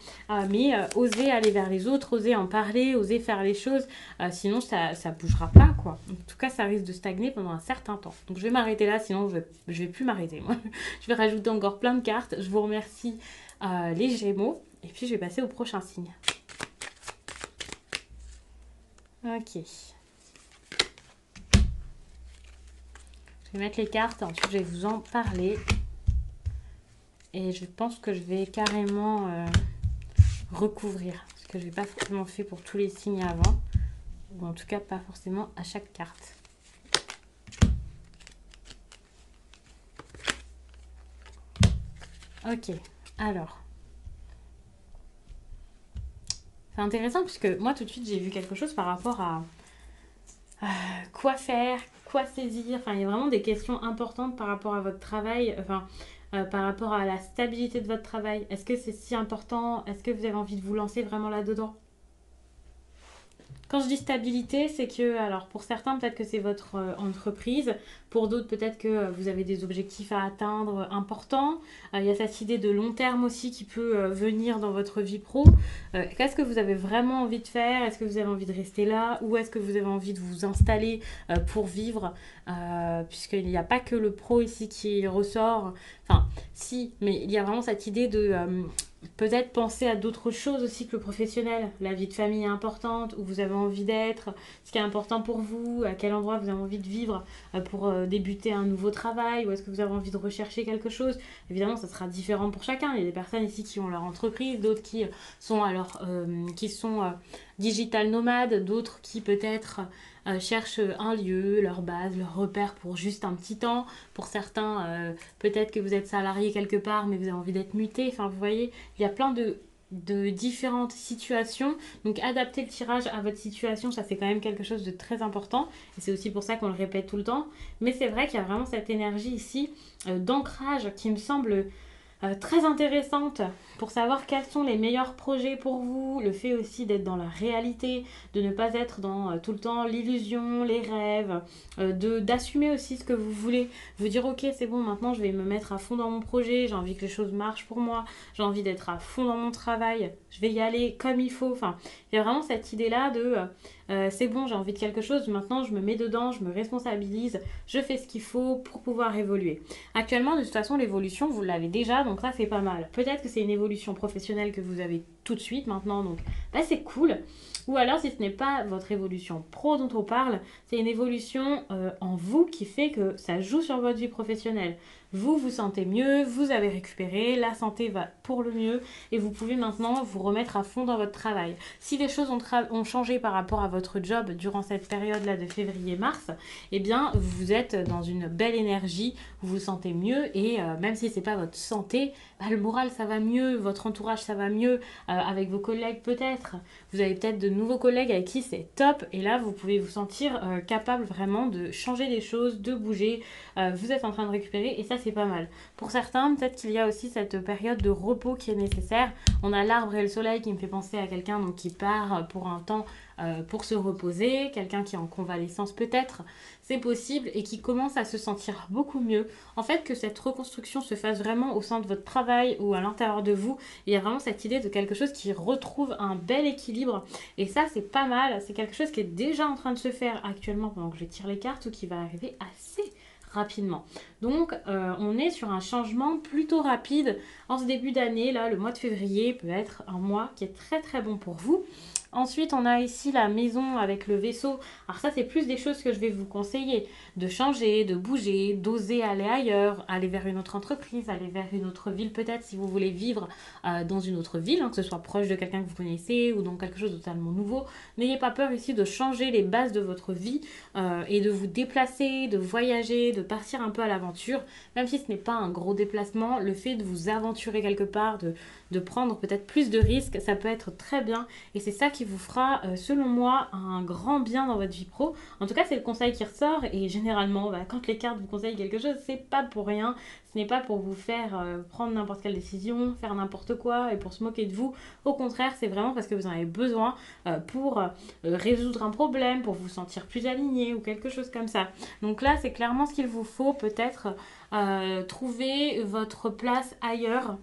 Mais osez aller vers les autres, osez en parler, osez faire les choses. Sinon ça bougera pas quoi. En tout cas ça risque de stagner pendant un certain temps. Donc je vais m'arrêter là, sinon je vais plus m'arrêter. Moi. Je vais rajouter encore plein de cartes. Je vous remercie les Gémeaux. Et puis je vais passer au prochain signe. Ok. Je vais mettre les cartes, ensuite je vais vous en parler. Et je pense que je vais carrément recouvrir. Parce que je n'ai pas forcément fait pour tous les signes avant. Ou en tout cas pas forcément à chaque carte. Ok, alors. C'est intéressant puisque moi tout de suite j'ai vu quelque chose par rapport à quoi faire, quoi saisir. Enfin, il y a vraiment des questions importantes par rapport à votre travail, par rapport à la stabilité de votre travail. Est-ce que c'est si important? Est-ce que vous avez envie de vous lancer vraiment là-dedans? Quand je dis stabilité, c'est que, alors pour certains, peut-être que c'est votre entreprise, pour d'autres, peut-être que vous avez des objectifs à atteindre importants. Il y a cette idée de long terme aussi qui peut venir dans votre vie pro. Qu'est-ce que vous avez vraiment envie de faire? Est-ce que vous avez envie de rester là? Ou est-ce que vous avez envie de vous installer pour vivre? Puisqu'il n'y a pas que le pro ici qui ressort. Enfin, si, mais il y a vraiment cette idée de peut-être penser à d'autres choses aussi que le professionnel. La vie de famille est importante, où vous avez envie d'être, ce qui est important pour vous, à quel endroit vous avez envie de vivre pour débuter un nouveau travail, ou est-ce que vous avez envie de rechercher quelque chose. Évidemment, ça sera différent pour chacun. Il y a des personnes ici qui ont leur entreprise, d'autres qui sont digital nomades, d'autres qui peut-être cherchent un lieu, leur base, leur repère pour juste un petit temps. Pour certains, peut-être que vous êtes salarié quelque part, mais vous avez envie d'être muté. Enfin, vous voyez, il y a plein de différentes situations. Donc, adapter le tirage à votre situation, ça c'est quand même quelque chose de très important. Et c'est aussi pour ça qu'on le répète tout le temps. Mais c'est vrai qu'il y a vraiment cette énergie ici d'ancrage qui me semble très intéressante pour savoir quels sont les meilleurs projets pour vous, le fait aussi d'être dans la réalité, de ne pas être dans tout le temps l'illusion, les rêves, d'assumer aussi ce que vous voulez, vous dire ok c'est bon maintenant je vais me mettre à fond dans mon projet, j'ai envie que les choses marchent pour moi, j'ai envie d'être à fond dans mon travail, je vais y aller comme il faut, enfin il y a vraiment cette idée là de c'est bon j'ai envie de quelque chose, maintenant je me mets dedans, je me responsabilise, je fais ce qu'il faut pour pouvoir évoluer. Actuellement de toute façon l'évolution vous l'avez déjà, donc ça c'est pas mal. Peut-être que c'est une évolution professionnelle que vous avez tout de suite maintenant, donc bah, c'est cool. Ou alors si ce n'est pas votre évolution pro dont on parle, c'est une évolution en vous qui fait que ça joue sur votre vie professionnelle. Vous vous sentez mieux, vous avez récupéré, la santé va pour le mieux et vous pouvez maintenant vous remettre à fond dans votre travail. Si les choses ont changé par rapport à votre job durant cette période-là de février-mars, eh bien vous êtes dans une belle énergie, vous vous sentez mieux et même si c'est pas votre santé, bah, le moral ça va mieux, votre entourage ça va mieux, avec vos collègues peut-être. Vous avez peut-être de nouveaux collègues avec qui c'est top et là vous pouvez vous sentir capable vraiment de changer les choses, de bouger. Vous êtes en train de récupérer et ça c'est pas mal. Pour certains, peut-être qu'il y a aussi cette période de repos qui est nécessaire. On a l'arbre et le soleil qui me fait penser à quelqu'un donc, qui part pour un temps pour se reposer, quelqu'un qui est en convalescence peut-être, c'est possible et qui commence à se sentir beaucoup mieux. En fait, que cette reconstruction se fasse vraiment au sein de votre travail ou à l'intérieur de vous, il y a vraiment cette idée de quelque chose qui retrouve un bel équilibre et ça c'est pas mal, c'est quelque chose qui est déjà en train de se faire actuellement pendant que je tire les cartes ou qui va arriver assez rapidement. Donc on est sur un changement plutôt rapide en ce début d'année. Là, le mois de février peut être un mois qui est très très bon pour vous. Ensuite, on a ici la maison avec le vaisseau. Alors ça, c'est plus des choses que je vais vous conseiller. De changer, de bouger, d'oser aller ailleurs, aller vers une autre entreprise, aller vers une autre ville peut-être si vous voulez vivre dans une autre ville, hein, que ce soit proche de quelqu'un que vous connaissez ou dans quelque chose de totalement nouveau. N'ayez pas peur ici de changer les bases de votre vie et de vous déplacer, de voyager, de partir un peu à l'aventure. Même si ce n'est pas un gros déplacement, le fait de vous aventurer quelque part, de prendre peut-être plus de risques, ça peut être très bien. Et c'est ça qui vous fera, selon moi, un grand bien dans votre vie pro. En tout cas, c'est le conseil qui ressort. Et généralement, quand les cartes vous conseillent quelque chose, c'est pas pour rien. Ce n'est pas pour vous faire prendre n'importe quelle décision, faire n'importe quoi et pour se moquer de vous. Au contraire, c'est vraiment parce que vous en avez besoin pour résoudre un problème, pour vous sentir plus aligné ou quelque chose comme ça. Donc là, c'est clairement ce qu'il vous faut. Peut-être trouver votre place ailleurs.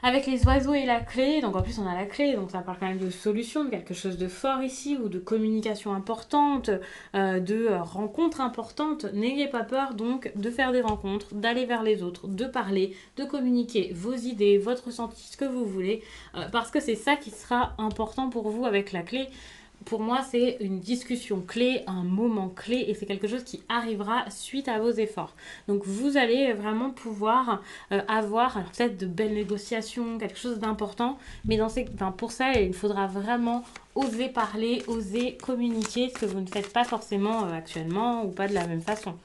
Avec les oiseaux et la clé, donc en plus on a la clé, donc ça parle quand même de solution, de quelque chose de fort ici, ou de communication importante, de rencontres importantes. N'ayez pas peur donc de faire des rencontres, d'aller vers les autres, de parler, de communiquer vos idées, votre ressenti, ce que vous voulez, parce que c'est ça qui sera important pour vous avec la clé. Pour moi, c'est une discussion clé, un moment clé et c'est quelque chose qui arrivera suite à vos efforts. Donc vous allez vraiment pouvoir avoir peut-être de belles négociations, quelque chose d'important, mais pour ça, il faudra vraiment oser parler, oser communiquer, ce que vous ne faites pas forcément actuellement ou pas de la même façon.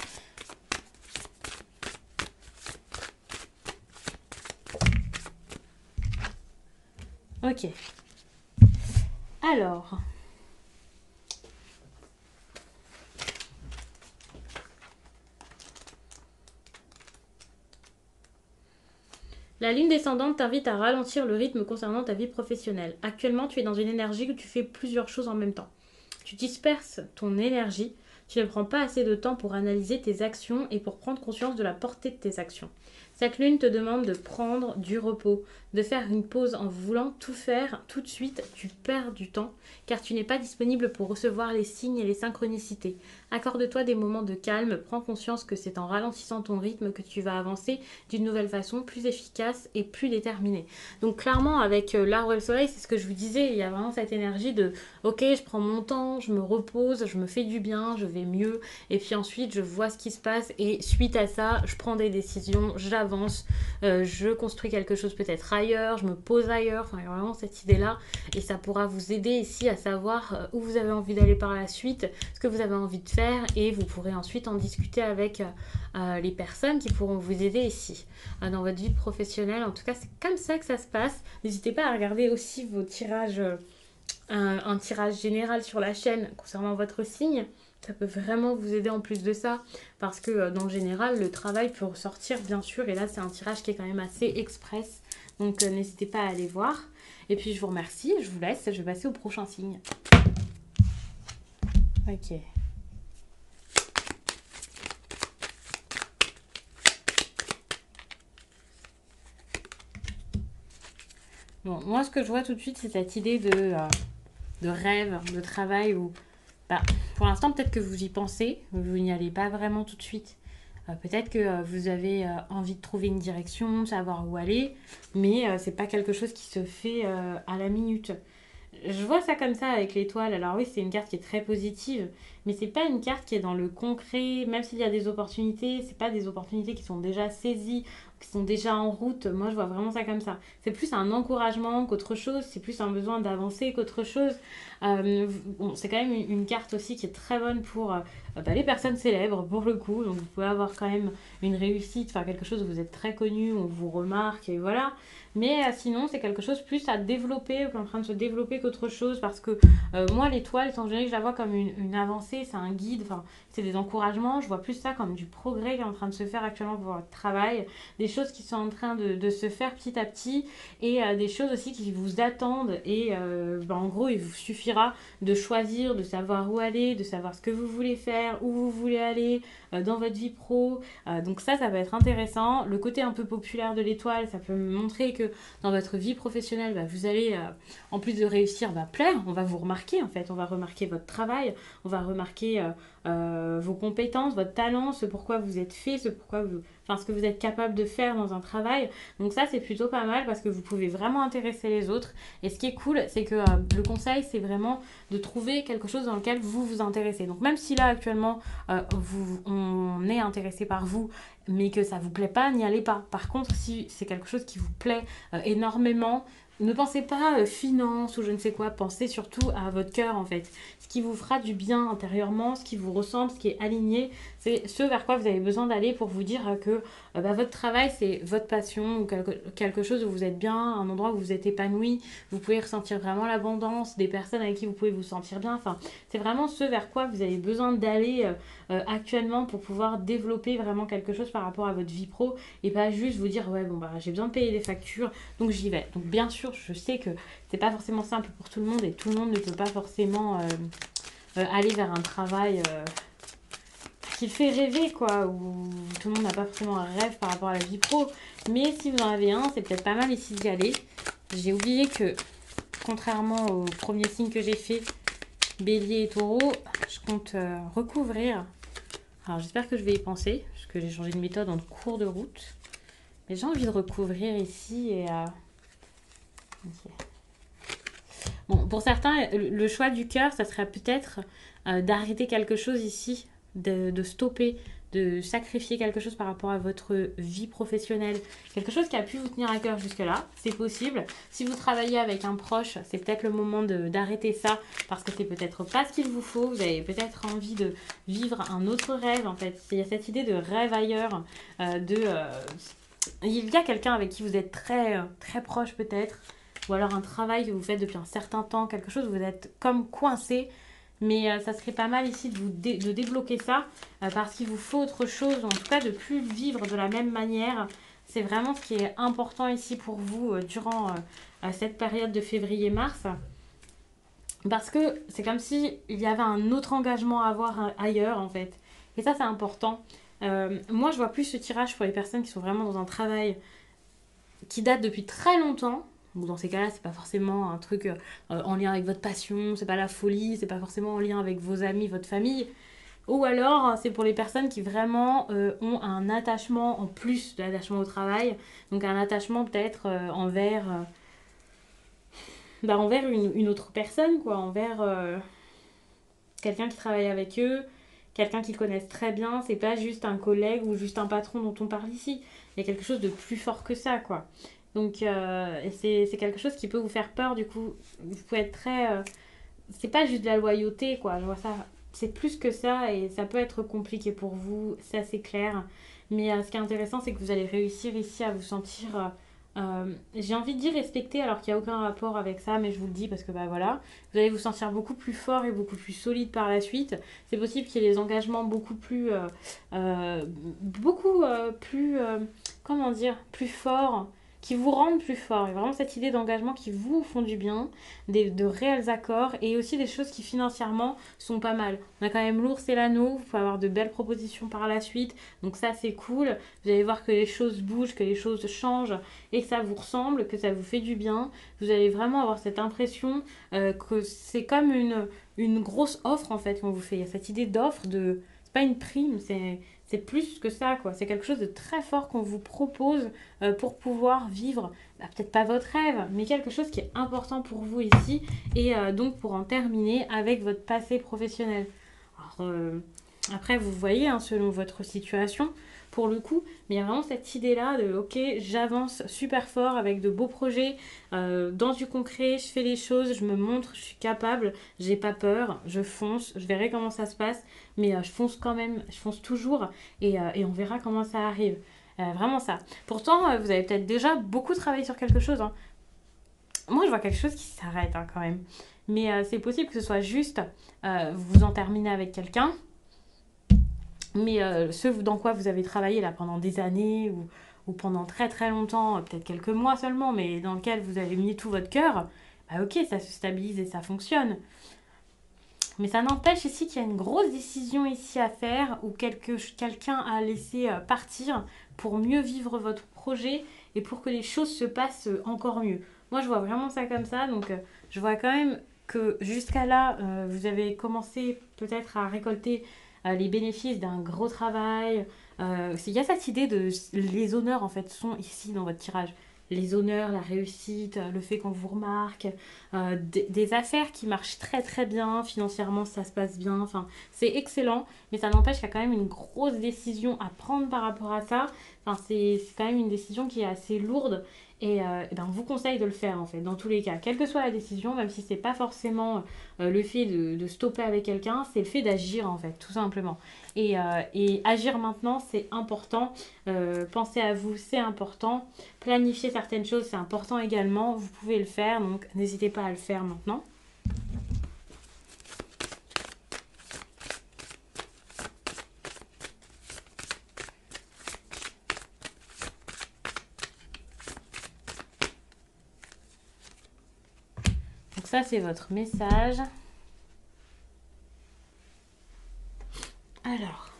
Ok. Alors... La lune descendante t'invite à ralentir le rythme concernant ta vie professionnelle. Actuellement, tu es dans une énergie où tu fais plusieurs choses en même temps. Tu disperses ton énergie, tu ne prends pas assez de temps pour analyser tes actions et pour prendre conscience de la portée de tes actions. Cette lune te demande de prendre du repos, de faire une pause en voulant tout faire tout de suite, tu perds du temps car tu n'es pas disponible pour recevoir les signes et les synchronicités. Accorde-toi des moments de calme, prends conscience que c'est en ralentissant ton rythme que tu vas avancer d'une nouvelle façon, plus efficace et plus déterminée. Donc clairement avec l'arbre et le soleil, c'est ce que je vous disais, il y a vraiment cette énergie de ok, je prends mon temps, je me repose, je me fais du bien, je vais mieux et puis ensuite je vois ce qui se passe et suite à ça, je prends des décisions, j'avance, je construis quelque chose peut-être ailleurs, je me pose ailleurs, enfin il y a vraiment cette idée-là et ça pourra vous aider ici à savoir où vous avez envie d'aller par la suite, ce que vous avez envie de faire et vous pourrez ensuite en discuter avec les personnes qui pourront vous aider ici dans votre vie professionnelle. En tout cas, c'est comme ça que ça se passe. N'hésitez pas à regarder aussi vos tirages, un tirage général sur la chaîne concernant votre signe. Ça peut vraiment vous aider en plus de ça parce que dans le général, le travail peut ressortir bien sûr et là, c'est un tirage qui est quand même assez express. Donc, n'hésitez pas à aller voir. Et puis, je vous remercie. Je vous laisse. Je vais passer au prochain signe. Ok. Bon, moi, ce que je vois tout de suite, c'est cette idée de rêve, de travail où, pour l'instant, peut-être que vous y pensez, vous n'y allez pas vraiment tout de suite. Peut-être que vous avez envie de trouver une direction, savoir où aller, mais c'est pas quelque chose qui se fait à la minute. Je vois ça comme ça avec l'étoile. Alors oui, c'est une carte qui est très positive, mais c'est pas une carte qui est dans le concret. Même s'il y a des opportunités, c'est pas des opportunités qui sont déjà saisies, qui sont déjà en route. Moi, je vois vraiment ça comme ça. C'est plus un encouragement qu'autre chose. C'est plus un besoin d'avancer qu'autre chose. Bon, c'est quand même une carte aussi qui est très bonne pour les personnes célèbres, pour le coup. Donc, vous pouvez avoir quand même une réussite, faire quelque chose où vous êtes très connu, on vous remarque, et voilà. Mais sinon, c'est quelque chose plus à développer, en train de se développer qu'autre chose. Parce que moi, l'étoile, étant donné que je la vois comme une avancée, c'est un guide, enfin, c'est des encouragements. Je vois plus ça comme du progrès qui est en train de se faire actuellement pour votre travail. Des choses qui sont en train de se faire petit à petit. Et des choses aussi qui vous attendent. Et en gros, il vous suffira de choisir, de savoir où aller, de savoir ce que vous voulez faire, où vous voulez aller dans votre vie pro. Donc ça peut être intéressant. Le côté un peu populaire de l'étoile, ça peut me montrer que dans votre vie professionnelle, vous allez, en plus de réussir, plaire. On va vous remarquer en fait. On va remarquer votre travail. On va remarquer vos compétences, votre talent, ce pourquoi vous êtes fait, ce que vous êtes capable de faire dans un travail. Donc ça, c'est plutôt pas mal parce que vous pouvez vraiment intéresser les autres. Et ce qui est cool, c'est que le conseil, c'est vraiment de trouver quelque chose dans lequel vous vous intéressez. Donc même si là, actuellement, on est intéressé par vous, mais que ça vous plaît pas, n'y allez pas. Par contre, si c'est quelque chose qui vous plaît énormément, ne pensez pas finance ou je ne sais quoi, pensez surtout à votre cœur en fait. Ce qui vous fera du bien intérieurement, ce qui vous ressemble, ce qui est aligné, c'est ce vers quoi vous avez besoin d'aller pour vous dire que votre travail c'est votre passion ou quelque chose où vous êtes bien, un endroit où vous êtes épanoui, vous pouvez ressentir vraiment l'abondance, des personnes avec qui vous pouvez vous sentir bien. Enfin, c'est vraiment ce vers quoi vous avez besoin d'aller actuellement pour pouvoir développer vraiment quelque chose par rapport à votre vie pro et pas juste vous dire ouais bon bah j'ai besoin de payer des factures donc j'y vais. Donc bien sûr je sais que c'est pas forcément simple pour tout le monde et tout le monde ne peut pas forcément aller vers un travail qui fait rêver quoi, où tout le monde n'a pas forcément un rêve par rapport à la vie pro. Mais si vous en avez un, c'est peut-être pas mal ici d'y aller. J'ai oublié que contrairement au premier signe que j'ai fait, Bélier et Taureau, je compte recouvrir. Alors j'espère que je vais y penser, parce que j'ai changé de méthode en cours de route. Mais j'ai envie de recouvrir ici et okay. Bon, pour certains, le choix du cœur, ça serait peut-être d'arrêter quelque chose ici, de stopper, de sacrifier quelque chose par rapport à votre vie professionnelle. Quelque chose qui a pu vous tenir à cœur jusque-là, c'est possible. Si vous travaillez avec un proche, c'est peut-être le moment d'arrêter ça parce que c'est peut-être pas ce qu'il vous faut. Vous avez peut-être envie de vivre un autre rêve en fait. Il y a cette idée de rêve ailleurs, il y a quelqu'un avec qui vous êtes très, très proche peut-être, ou alors un travail que vous faites depuis un certain temps, quelque chose où vous êtes comme coincé. Mais ça serait pas mal ici de débloquer ça parce qu'il vous faut autre chose, en tout cas de plus vivre de la même manière. C'est vraiment ce qui est important ici pour vous durant cette période de février-mars. Parce que c'est comme si il y avait un autre engagement à avoir ailleurs en fait. Et ça c'est important. Moi je vois plus ce tirage pour les personnes qui sont vraiment dans un travail qui date depuis très longtemps. Donc dans ces cas-là, c'est pas forcément un truc en lien avec votre passion, c'est pas la folie, c'est pas forcément en lien avec vos amis, votre famille. Ou alors, c'est pour les personnes qui vraiment ont un attachement en plus de l'attachement au travail. Donc un attachement peut-être envers une autre personne, quoi, envers quelqu'un qui travaille avec eux, quelqu'un qu'ils connaissent très bien. C'est pas juste un collègue ou juste un patron dont on parle ici. Il y a quelque chose de plus fort que ça, quoi. Donc, c'est quelque chose qui peut vous faire peur, du coup. Vous pouvez être très... c'est pas juste de la loyauté, quoi. Je vois ça. C'est plus que ça et ça peut être compliqué pour vous, c'est assez clair. Mais ce qui est intéressant, c'est que vous allez réussir ici à vous sentir... j'ai envie de dire respecté alors qu'il n'y a aucun rapport avec ça, mais je vous le dis parce que bah voilà, vous allez vous sentir beaucoup plus fort et beaucoup plus solide par la suite. C'est possible qu'il y ait des engagements beaucoup plus, comment dire, plus forts, qui vous rendent plus fort. Il y a vraiment cette idée d'engagement qui vous font du bien, de réels accords et aussi des choses qui financièrement sont pas mal. On a quand même l'ours et l'anneau, vous pouvez avoir de belles propositions par la suite, donc ça c'est cool. Vous allez voir que les choses bougent, que les choses changent et que ça vous ressemble, que ça vous fait du bien. Vous allez vraiment avoir cette impression que c'est comme une grosse offre en fait qu'on vous fait. Il y a cette idée d'offre, c'est pas une prime, c'est plus que ça, quoi. C'est quelque chose de très fort qu'on vous propose pour pouvoir vivre, peut-être pas votre rêve, mais quelque chose qui est important pour vous ici. Et donc pour en terminer avec votre passé professionnel. Alors, après, vous voyez, hein, selon votre situation, pour le coup, mais il y a vraiment cette idée-là de ok, j'avance super fort avec de beaux projets, dans du concret, je fais les choses, je me montre, je suis capable, j'ai pas peur, je fonce, je verrai comment ça se passe, mais je fonce quand même, je fonce toujours et on verra comment ça arrive. Vraiment ça. Pourtant, vous avez peut-être déjà beaucoup travaillé sur quelque chose. Hein. Moi, je vois quelque chose qui s'arrête hein, quand même. Mais c'est possible que ce soit juste, vous en terminez avec quelqu'un, mais ce dans quoi vous avez travaillé là pendant des années ou pendant très très longtemps, peut-être quelques mois seulement, mais dans lequel vous avez mis tout votre cœur, bah ok, ça se stabilise et ça fonctionne. Mais ça n'empêche ici qu'il y a une grosse décision ici à faire ou quelqu'un à laisser partir pour mieux vivre votre projet et pour que les choses se passent encore mieux. Moi, je vois vraiment ça comme ça. Donc, je vois quand même que jusqu'à là, vous avez commencé peut-être à récolter les bénéfices d'un gros travail. Il y a cette idée de les honneurs en fait sont ici dans votre tirage. Les honneurs, la réussite, le fait qu'on vous remarque, des affaires qui marchent très très bien, financièrement ça se passe bien, enfin c'est excellent, mais ça n'empêche qu'il y a quand même une grosse décision à prendre par rapport à ça. Enfin, c'est quand même une décision qui est assez lourde et ben, on vous conseille de le faire en fait, dans tous les cas. Quelle que soit la décision, même si c'est pas forcément le fait de stopper avec quelqu'un, c'est le fait d'agir en fait, tout simplement. Et agir maintenant, c'est important. Penser à vous, c'est important. Planifier certaines choses, c'est important également. Vous pouvez le faire, donc n'hésitez pas à le faire maintenant. Donc ça, c'est votre message. Alors,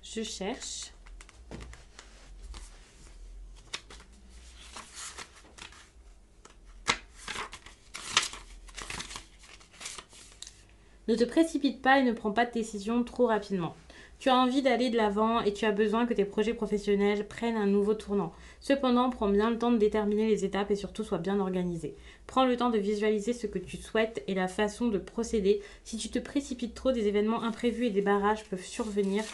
je cherche. Ne te précipite pas et ne prends pas de décision trop rapidement. Tu as envie d'aller de l'avant et tu as besoin que tes projets professionnels prennent un nouveau tournant. Cependant, prends bien le temps de déterminer les étapes et surtout sois bien organisé. Prends le temps de visualiser ce que tu souhaites et la façon de procéder. Si tu te précipites trop, des événements imprévus et des barrages peuvent survenir.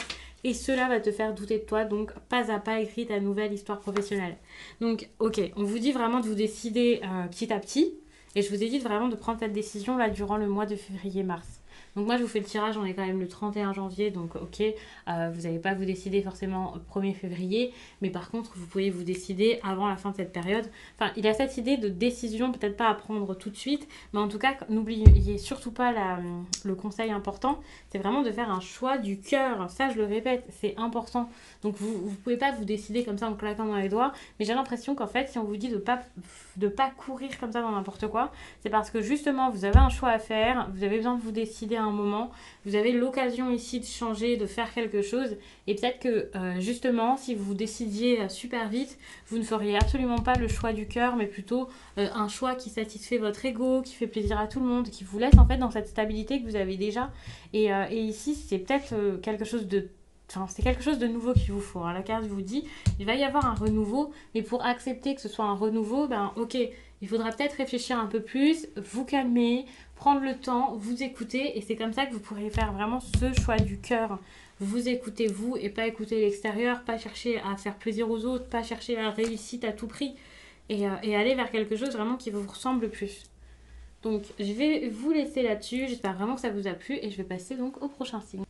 Et cela va te faire douter de toi, donc pas à pas écris ta nouvelle histoire professionnelle. Donc, ok, on vous dit vraiment de vous décider petit à petit. Et je vous ai dit vraiment de prendre cette décision là durant le mois de février-mars. Donc moi je vous fais le tirage, on est quand même le 31 janvier, donc ok, vous n'allez pas vous décider forcément au 1er février, mais par contre vous pouvez vous décider avant la fin de cette période. Enfin, il y a cette idée de décision, peut-être pas à prendre tout de suite, mais en tout cas, n'oubliez surtout pas le conseil important, c'est vraiment de faire un choix du cœur. Ça je le répète, c'est important. Donc vous ne pouvez pas vous décider comme ça en claquant dans les doigts, mais j'ai l'impression qu'en fait si on vous dit de pas courir comme ça dans n'importe quoi, c'est parce que justement vous avez un choix à faire, vous avez besoin de vous décider à un moment, vous avez l'occasion ici de changer, de faire quelque chose et peut-être que justement si vous décidiez super vite, vous ne feriez absolument pas le choix du cœur mais plutôt un choix qui satisfait votre ego, qui fait plaisir à tout le monde, qui vous laisse en fait dans cette stabilité que vous avez déjà et ici c'est peut-être quelque chose de Enfin, c'est quelque chose de nouveau qu'il vous faut. Hein. La carte vous dit, il va y avoir un renouveau, mais pour accepter que ce soit un renouveau, ben ok, il faudra peut-être réfléchir un peu plus, vous calmer, prendre le temps, vous écouter, et c'est comme ça que vous pourrez faire vraiment ce choix du cœur. Vous écoutez vous et pas écouter l'extérieur, pas chercher à faire plaisir aux autres, pas chercher la réussite à tout prix, et aller vers quelque chose vraiment qui vous ressemble plus. Donc je vais vous laisser là-dessus, j'espère vraiment que ça vous a plu, et je vais passer donc au prochain signe.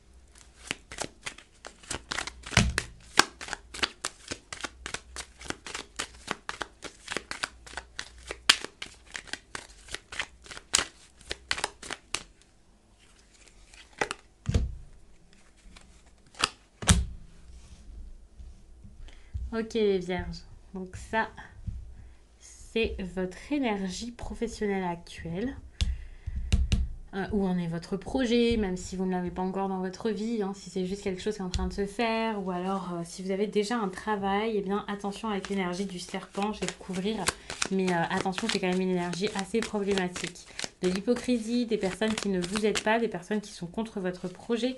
Ok les vierges, donc ça c'est votre énergie professionnelle actuelle. Où en est votre projet, même si vous ne l'avez pas encore dans votre vie, hein, si c'est juste quelque chose qui est en train de se faire, ou alors si vous avez déjà un travail, eh bien attention avec l'énergie du serpent, je vais le couvrir, mais attention c'est quand même une énergie assez problématique. De l'hypocrisie, des personnes qui ne vous aident pas, des personnes qui sont contre votre projet.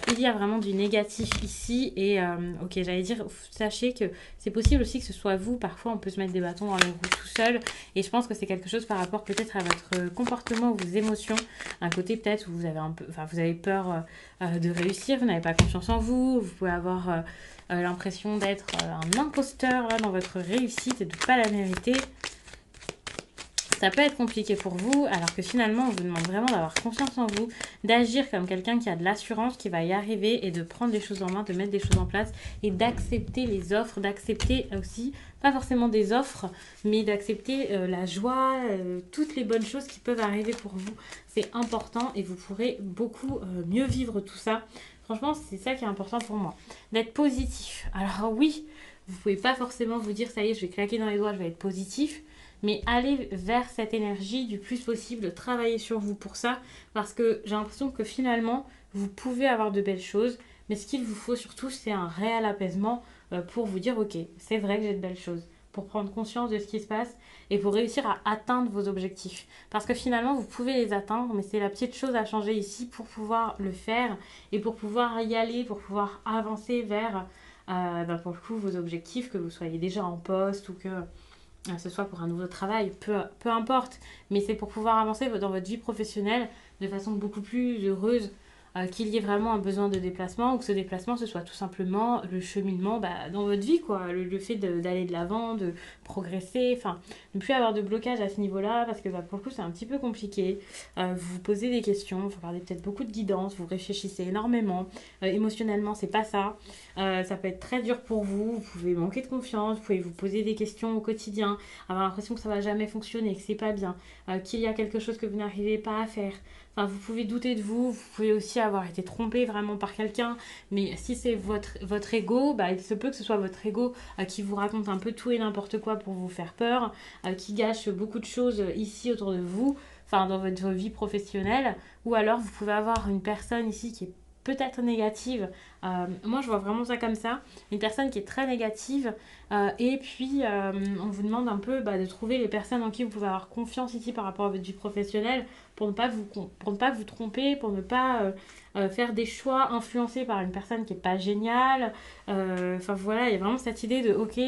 Il y a vraiment du négatif ici et ok j'allais dire, sachez que c'est possible aussi que ce soit vous, parfois on peut se mettre des bâtons dans les roues tout seul et je pense que c'est quelque chose par rapport peut-être à votre comportement ou vos émotions, un côté peut-être où vous avez un peu, enfin vous avez peur de réussir, vous n'avez pas confiance en vous, vous pouvez avoir l'impression d'être un imposteur là, dans votre réussite et de ne pas la mériter. Ça peut être compliqué pour vous, alors que finalement, on vous demande vraiment d'avoir confiance en vous, d'agir comme quelqu'un qui a de l'assurance, qui va y arriver et de prendre des choses en main, de mettre des choses en place et d'accepter les offres, d'accepter aussi, pas forcément des offres, mais d'accepter la joie, toutes les bonnes choses qui peuvent arriver pour vous. C'est important et vous pourrez beaucoup mieux vivre tout ça. Franchement, c'est ça qui est important pour moi, d'être positif. Alors oui, vous pouvez pas forcément vous dire, ça y est, je vais claquer dans les doigts, je vais être positif. Mais allez vers cette énergie du plus possible, travaillez sur vous pour ça, parce que j'ai l'impression que finalement, vous pouvez avoir de belles choses, mais ce qu'il vous faut surtout, c'est un réel apaisement pour vous dire, ok, c'est vrai que j'ai de belles choses. pour prendre conscience de ce qui se passe et pour réussir à atteindre vos objectifs. Parce que finalement, vous pouvez les atteindre, mais c'est la petite chose à changer ici pour pouvoir le faire et pour pouvoir y aller, pour pouvoir avancer vers, pour le coup, vos objectifs, que vous soyez déjà en poste ou que ce soit pour un nouveau travail, peu importe. Mais c'est pour pouvoir avancer dans votre vie professionnelle de façon beaucoup plus heureuse, qu'il y ait vraiment un besoin de déplacement ou que ce déplacement ce soit tout simplement le cheminement dans votre vie, quoi. Le fait d'aller de l'avant, de progresser, enfin, ne plus avoir de blocage à ce niveau-là parce que pour le coup c'est un petit peu compliqué. Vous vous posez des questions, vous regardez peut-être beaucoup de guidance, vous réfléchissez énormément. Émotionnellement, c'est pas ça. Ça peut être très dur pour vous, vous pouvez manquer de confiance, vous pouvez vous poser des questions au quotidien, avoir l'impression que ça va jamais fonctionner, que c'est pas bien, qu'il y a quelque chose que vous n'arrivez pas à faire. Enfin, vous pouvez douter de vous, vous pouvez aussi avoir été trompé vraiment par quelqu'un, mais si c'est votre ego, il se peut que ce soit votre ego qui vous raconte un peu tout et n'importe quoi pour vous faire peur, qui gâche beaucoup de choses ici autour de vous, enfin dans votre vie professionnelle, ou alors vous pouvez avoir une personne ici qui est peut-être négative. Moi, je vois vraiment ça comme ça. Une personne qui est très négative. Et puis, on vous demande un peu de trouver les personnes en qui vous pouvez avoir confiance ici par rapport à votre vie professionnelle pour ne pas vous tromper, pour ne pas faire des choix influencés par une personne qui n'est pas géniale. Enfin, voilà, il y a vraiment cette idée de, ok,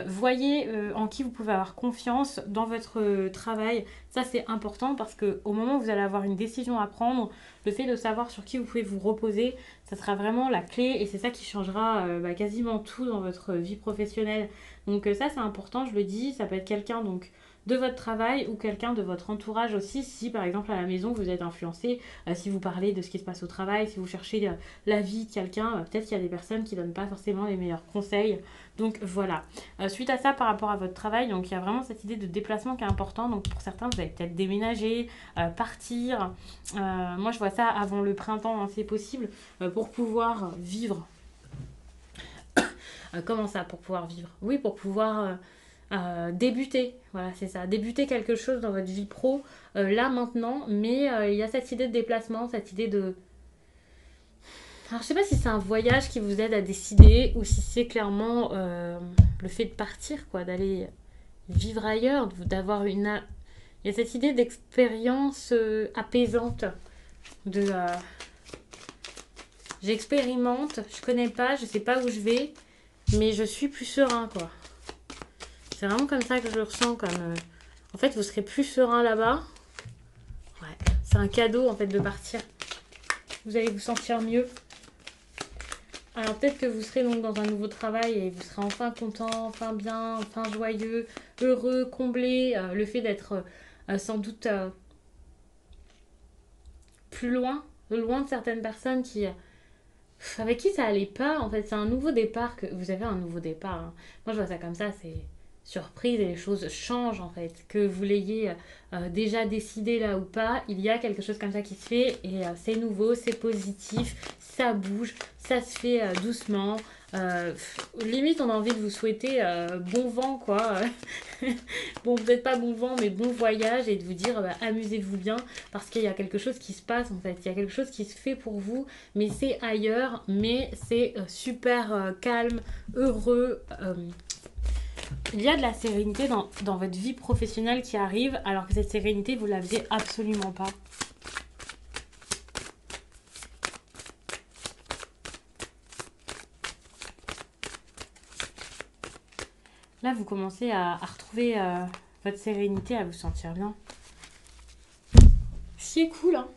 voyez en qui vous pouvez avoir confiance dans votre travail. Ça, c'est important parce qu'au moment où vous allez avoir une décision à prendre, le fait de savoir sur qui vous pouvez vous reposer, ça sera vraiment la clé et c'est ça qui changera quasiment tout dans votre vie professionnelle. Donc ça, c'est important, je le dis. Ça peut être quelqu'un donc de votre travail ou quelqu'un de votre entourage aussi. Si par exemple à la maison vous êtes influencé, si vous parlez de ce qui se passe au travail, si vous cherchez l'avis de quelqu'un, peut-être qu'il y a des personnes qui ne donnent pas forcément les meilleurs conseils. Donc voilà. Suite à ça, par rapport à votre travail, donc il y a vraiment cette idée de déplacement qui est important. Donc pour certains, vous allez peut-être déménager, partir. Moi, je vois ça avant le printemps, hein, c'est possible, pour pouvoir vivre. Comment ça, pour pouvoir vivre? Oui, pour pouvoir débuter. Voilà, c'est ça. Débuter quelque chose dans votre vie pro, là, maintenant. Mais il y a cette idée de déplacement, cette idée de... Alors, je sais pas si c'est un voyage qui vous aide à décider ou si c'est clairement le fait de partir, quoi, d'aller vivre ailleurs, d'avoir une... Il y a cette idée d'expérience apaisante, de... j'expérimente, je connais pas, je sais pas où je vais, mais je suis plus serein, quoi. C'est vraiment comme ça que je le ressens, comme... En fait, vous serez plus serein là-bas. Ouais, c'est un cadeau, en fait, de partir. Vous allez vous sentir mieux. Alors peut-être que vous serez donc dans un nouveau travail et vous serez enfin content, enfin bien, enfin joyeux, heureux, comblé. Le fait d'être sans doute plus loin de certaines personnes avec qui ça allait pas. En fait, c'est un nouveau départ que vous avez un nouveau départ, hein. Moi, je vois ça comme ça, c'est surprise et les choses changent en fait. Que vous l'ayez déjà décidé là ou pas, il y a quelque chose comme ça qui se fait et c'est nouveau, c'est positif, ça bouge, ça se fait doucement. Limite, on a envie de vous souhaiter bon vent, quoi. Bon, peut-être pas bon vent, mais bon voyage et de vous dire amusez-vous bien parce qu'il y a quelque chose qui se passe en fait. Il y a quelque chose qui se fait pour vous, mais c'est ailleurs, mais c'est super calme, heureux. Il y a de la sérénité dans votre vie professionnelle qui arrive, alors que cette sérénité, vous ne l'aviez absolument pas. Là, vous commencez à retrouver votre sérénité, à vous sentir bien. Ce qui est cool, hein.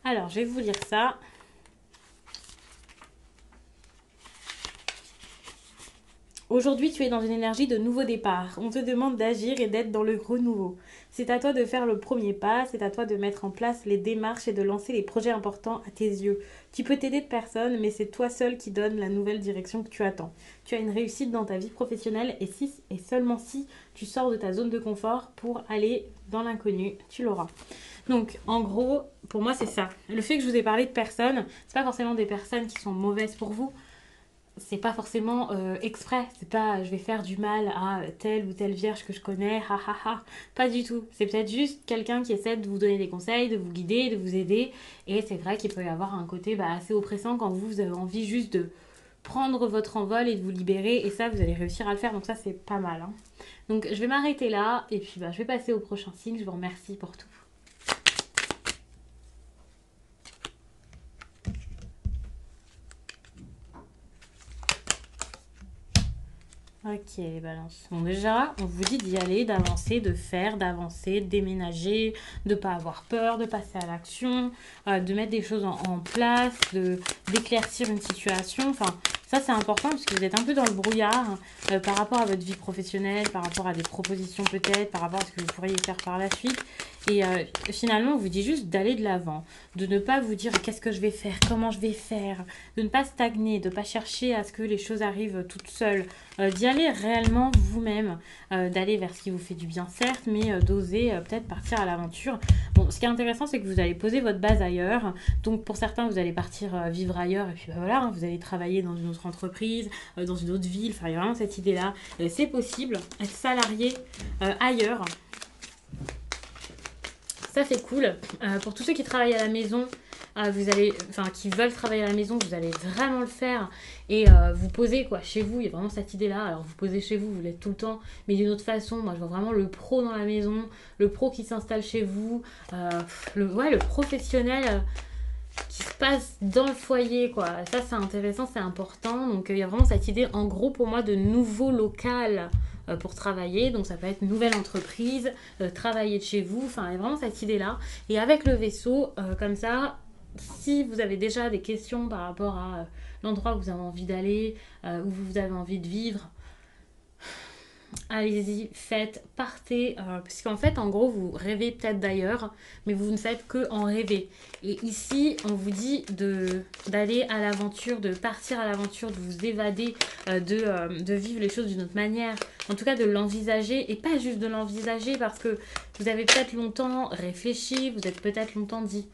Alors, je vais vous lire ça. Aujourd'hui, tu es dans une énergie de nouveau départ. On te demande d'agir et d'être dans le renouveau. C'est à toi de faire le premier pas, c'est à toi de mettre en place les démarches et de lancer les projets importants à tes yeux. Tu peux t'aider de personne, mais c'est toi seul qui donne la nouvelle direction que tu attends. Tu as une réussite dans ta vie professionnelle et seulement si tu sors de ta zone de confort pour aller dans l'inconnu, tu l'auras. Donc, en gros, pour moi, c'est ça. Le fait que je vous ai parlé de personnes, c'est pas forcément des personnes qui sont mauvaises pour vous. C'est pas forcément exprès, c'est pas je vais faire du mal à telle ou telle vierge que je connais, ha ha ha, pas du tout. C'est peut-être juste quelqu'un qui essaie de vous donner des conseils, de vous guider, de vous aider. Et c'est vrai qu'il peut y avoir un côté assez oppressant quand vous avez envie juste de prendre votre envol et de vous libérer. Et ça, vous allez réussir à le faire. Donc ça, c'est pas mal. Hein. Donc je vais m'arrêter là. Et puis je vais passer au prochain signe. Je vous remercie pour tout. Ok, les balances. Bon, déjà, on vous dit d'y aller, d'avancer, de faire, d'avancer, de déménager, de ne pas avoir peur, de passer à l'action, de mettre des choses en place, d'éclaircir une situation. Enfin, ça, c'est important parce que vous êtes un peu dans le brouillard par rapport à votre vie professionnelle, par rapport à des propositions peut-être, par rapport à ce que vous pourriez faire par la suite. Et finalement, on vous dit juste d'aller de l'avant, de ne pas vous dire qu'est-ce que je vais faire, comment je vais faire, de ne pas stagner, de ne pas chercher à ce que les choses arrivent toutes seules, d'y aller réellement vous-même, d'aller vers ce qui vous fait du bien certes, mais d'oser peut-être partir à l'aventure. Bon, ce qui est intéressant, c'est que vous allez poser votre base ailleurs. Donc pour certains, vous allez partir vivre ailleurs et puis voilà, hein, vous allez travailler dans une autre entreprise, dans une autre ville. Enfin, il y a vraiment cette idée-là. C'est possible, être salarié ailleurs. Ça, c'est cool. Pour tous ceux qui travaillent à la maison, qui veulent travailler à la maison, vous allez vraiment le faire et vous posez quoi chez vous. Il y a vraiment cette idée-là. Alors vous posez chez vous, vous l'êtes tout le temps, mais d'une autre façon. Moi, je vois vraiment le pro dans la maison, le pro qui s'installe chez vous, le professionnel qui se passe dans le foyer, quoi. Ça, c'est intéressant, c'est important. Donc, il y a vraiment cette idée, en gros, pour moi, de nouveau local pour travailler. Donc, ça peut être nouvelle entreprise, travailler de chez vous. Enfin, il y a vraiment cette idée-là. Et avec le vaisseau, comme ça, si vous avez déjà des questions par rapport à l'endroit où vous avez envie d'aller, où vous avez envie de vivre, allez-y, faites, partez, parce qu'en fait, en gros, vous rêvez peut-être d'ailleurs, mais vous ne faites que en rêver. Et ici, on vous dit d'aller à l'aventure, de partir à l'aventure, de vous évader, de vivre les choses d'une autre manière. En tout cas, de l'envisager, et pas juste de l'envisager, parce que vous avez peut-être longtemps réfléchi, vous êtes peut-être longtemps dit...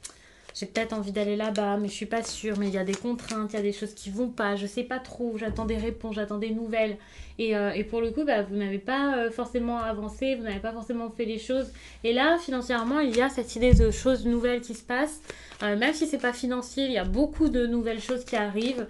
J'ai peut-être envie d'aller là-bas, mais je suis pas sûre. Mais il y a des contraintes, il y a des choses qui vont pas. Je sais pas trop. J'attends des réponses, j'attends des nouvelles. Et pour le coup, vous n'avez pas forcément avancé, vous n'avez pas forcément fait les choses. Et là, financièrement, il y a cette idée de choses nouvelles qui se passent. Même si c'est pas financier, il y a beaucoup de nouvelles choses qui arrivent.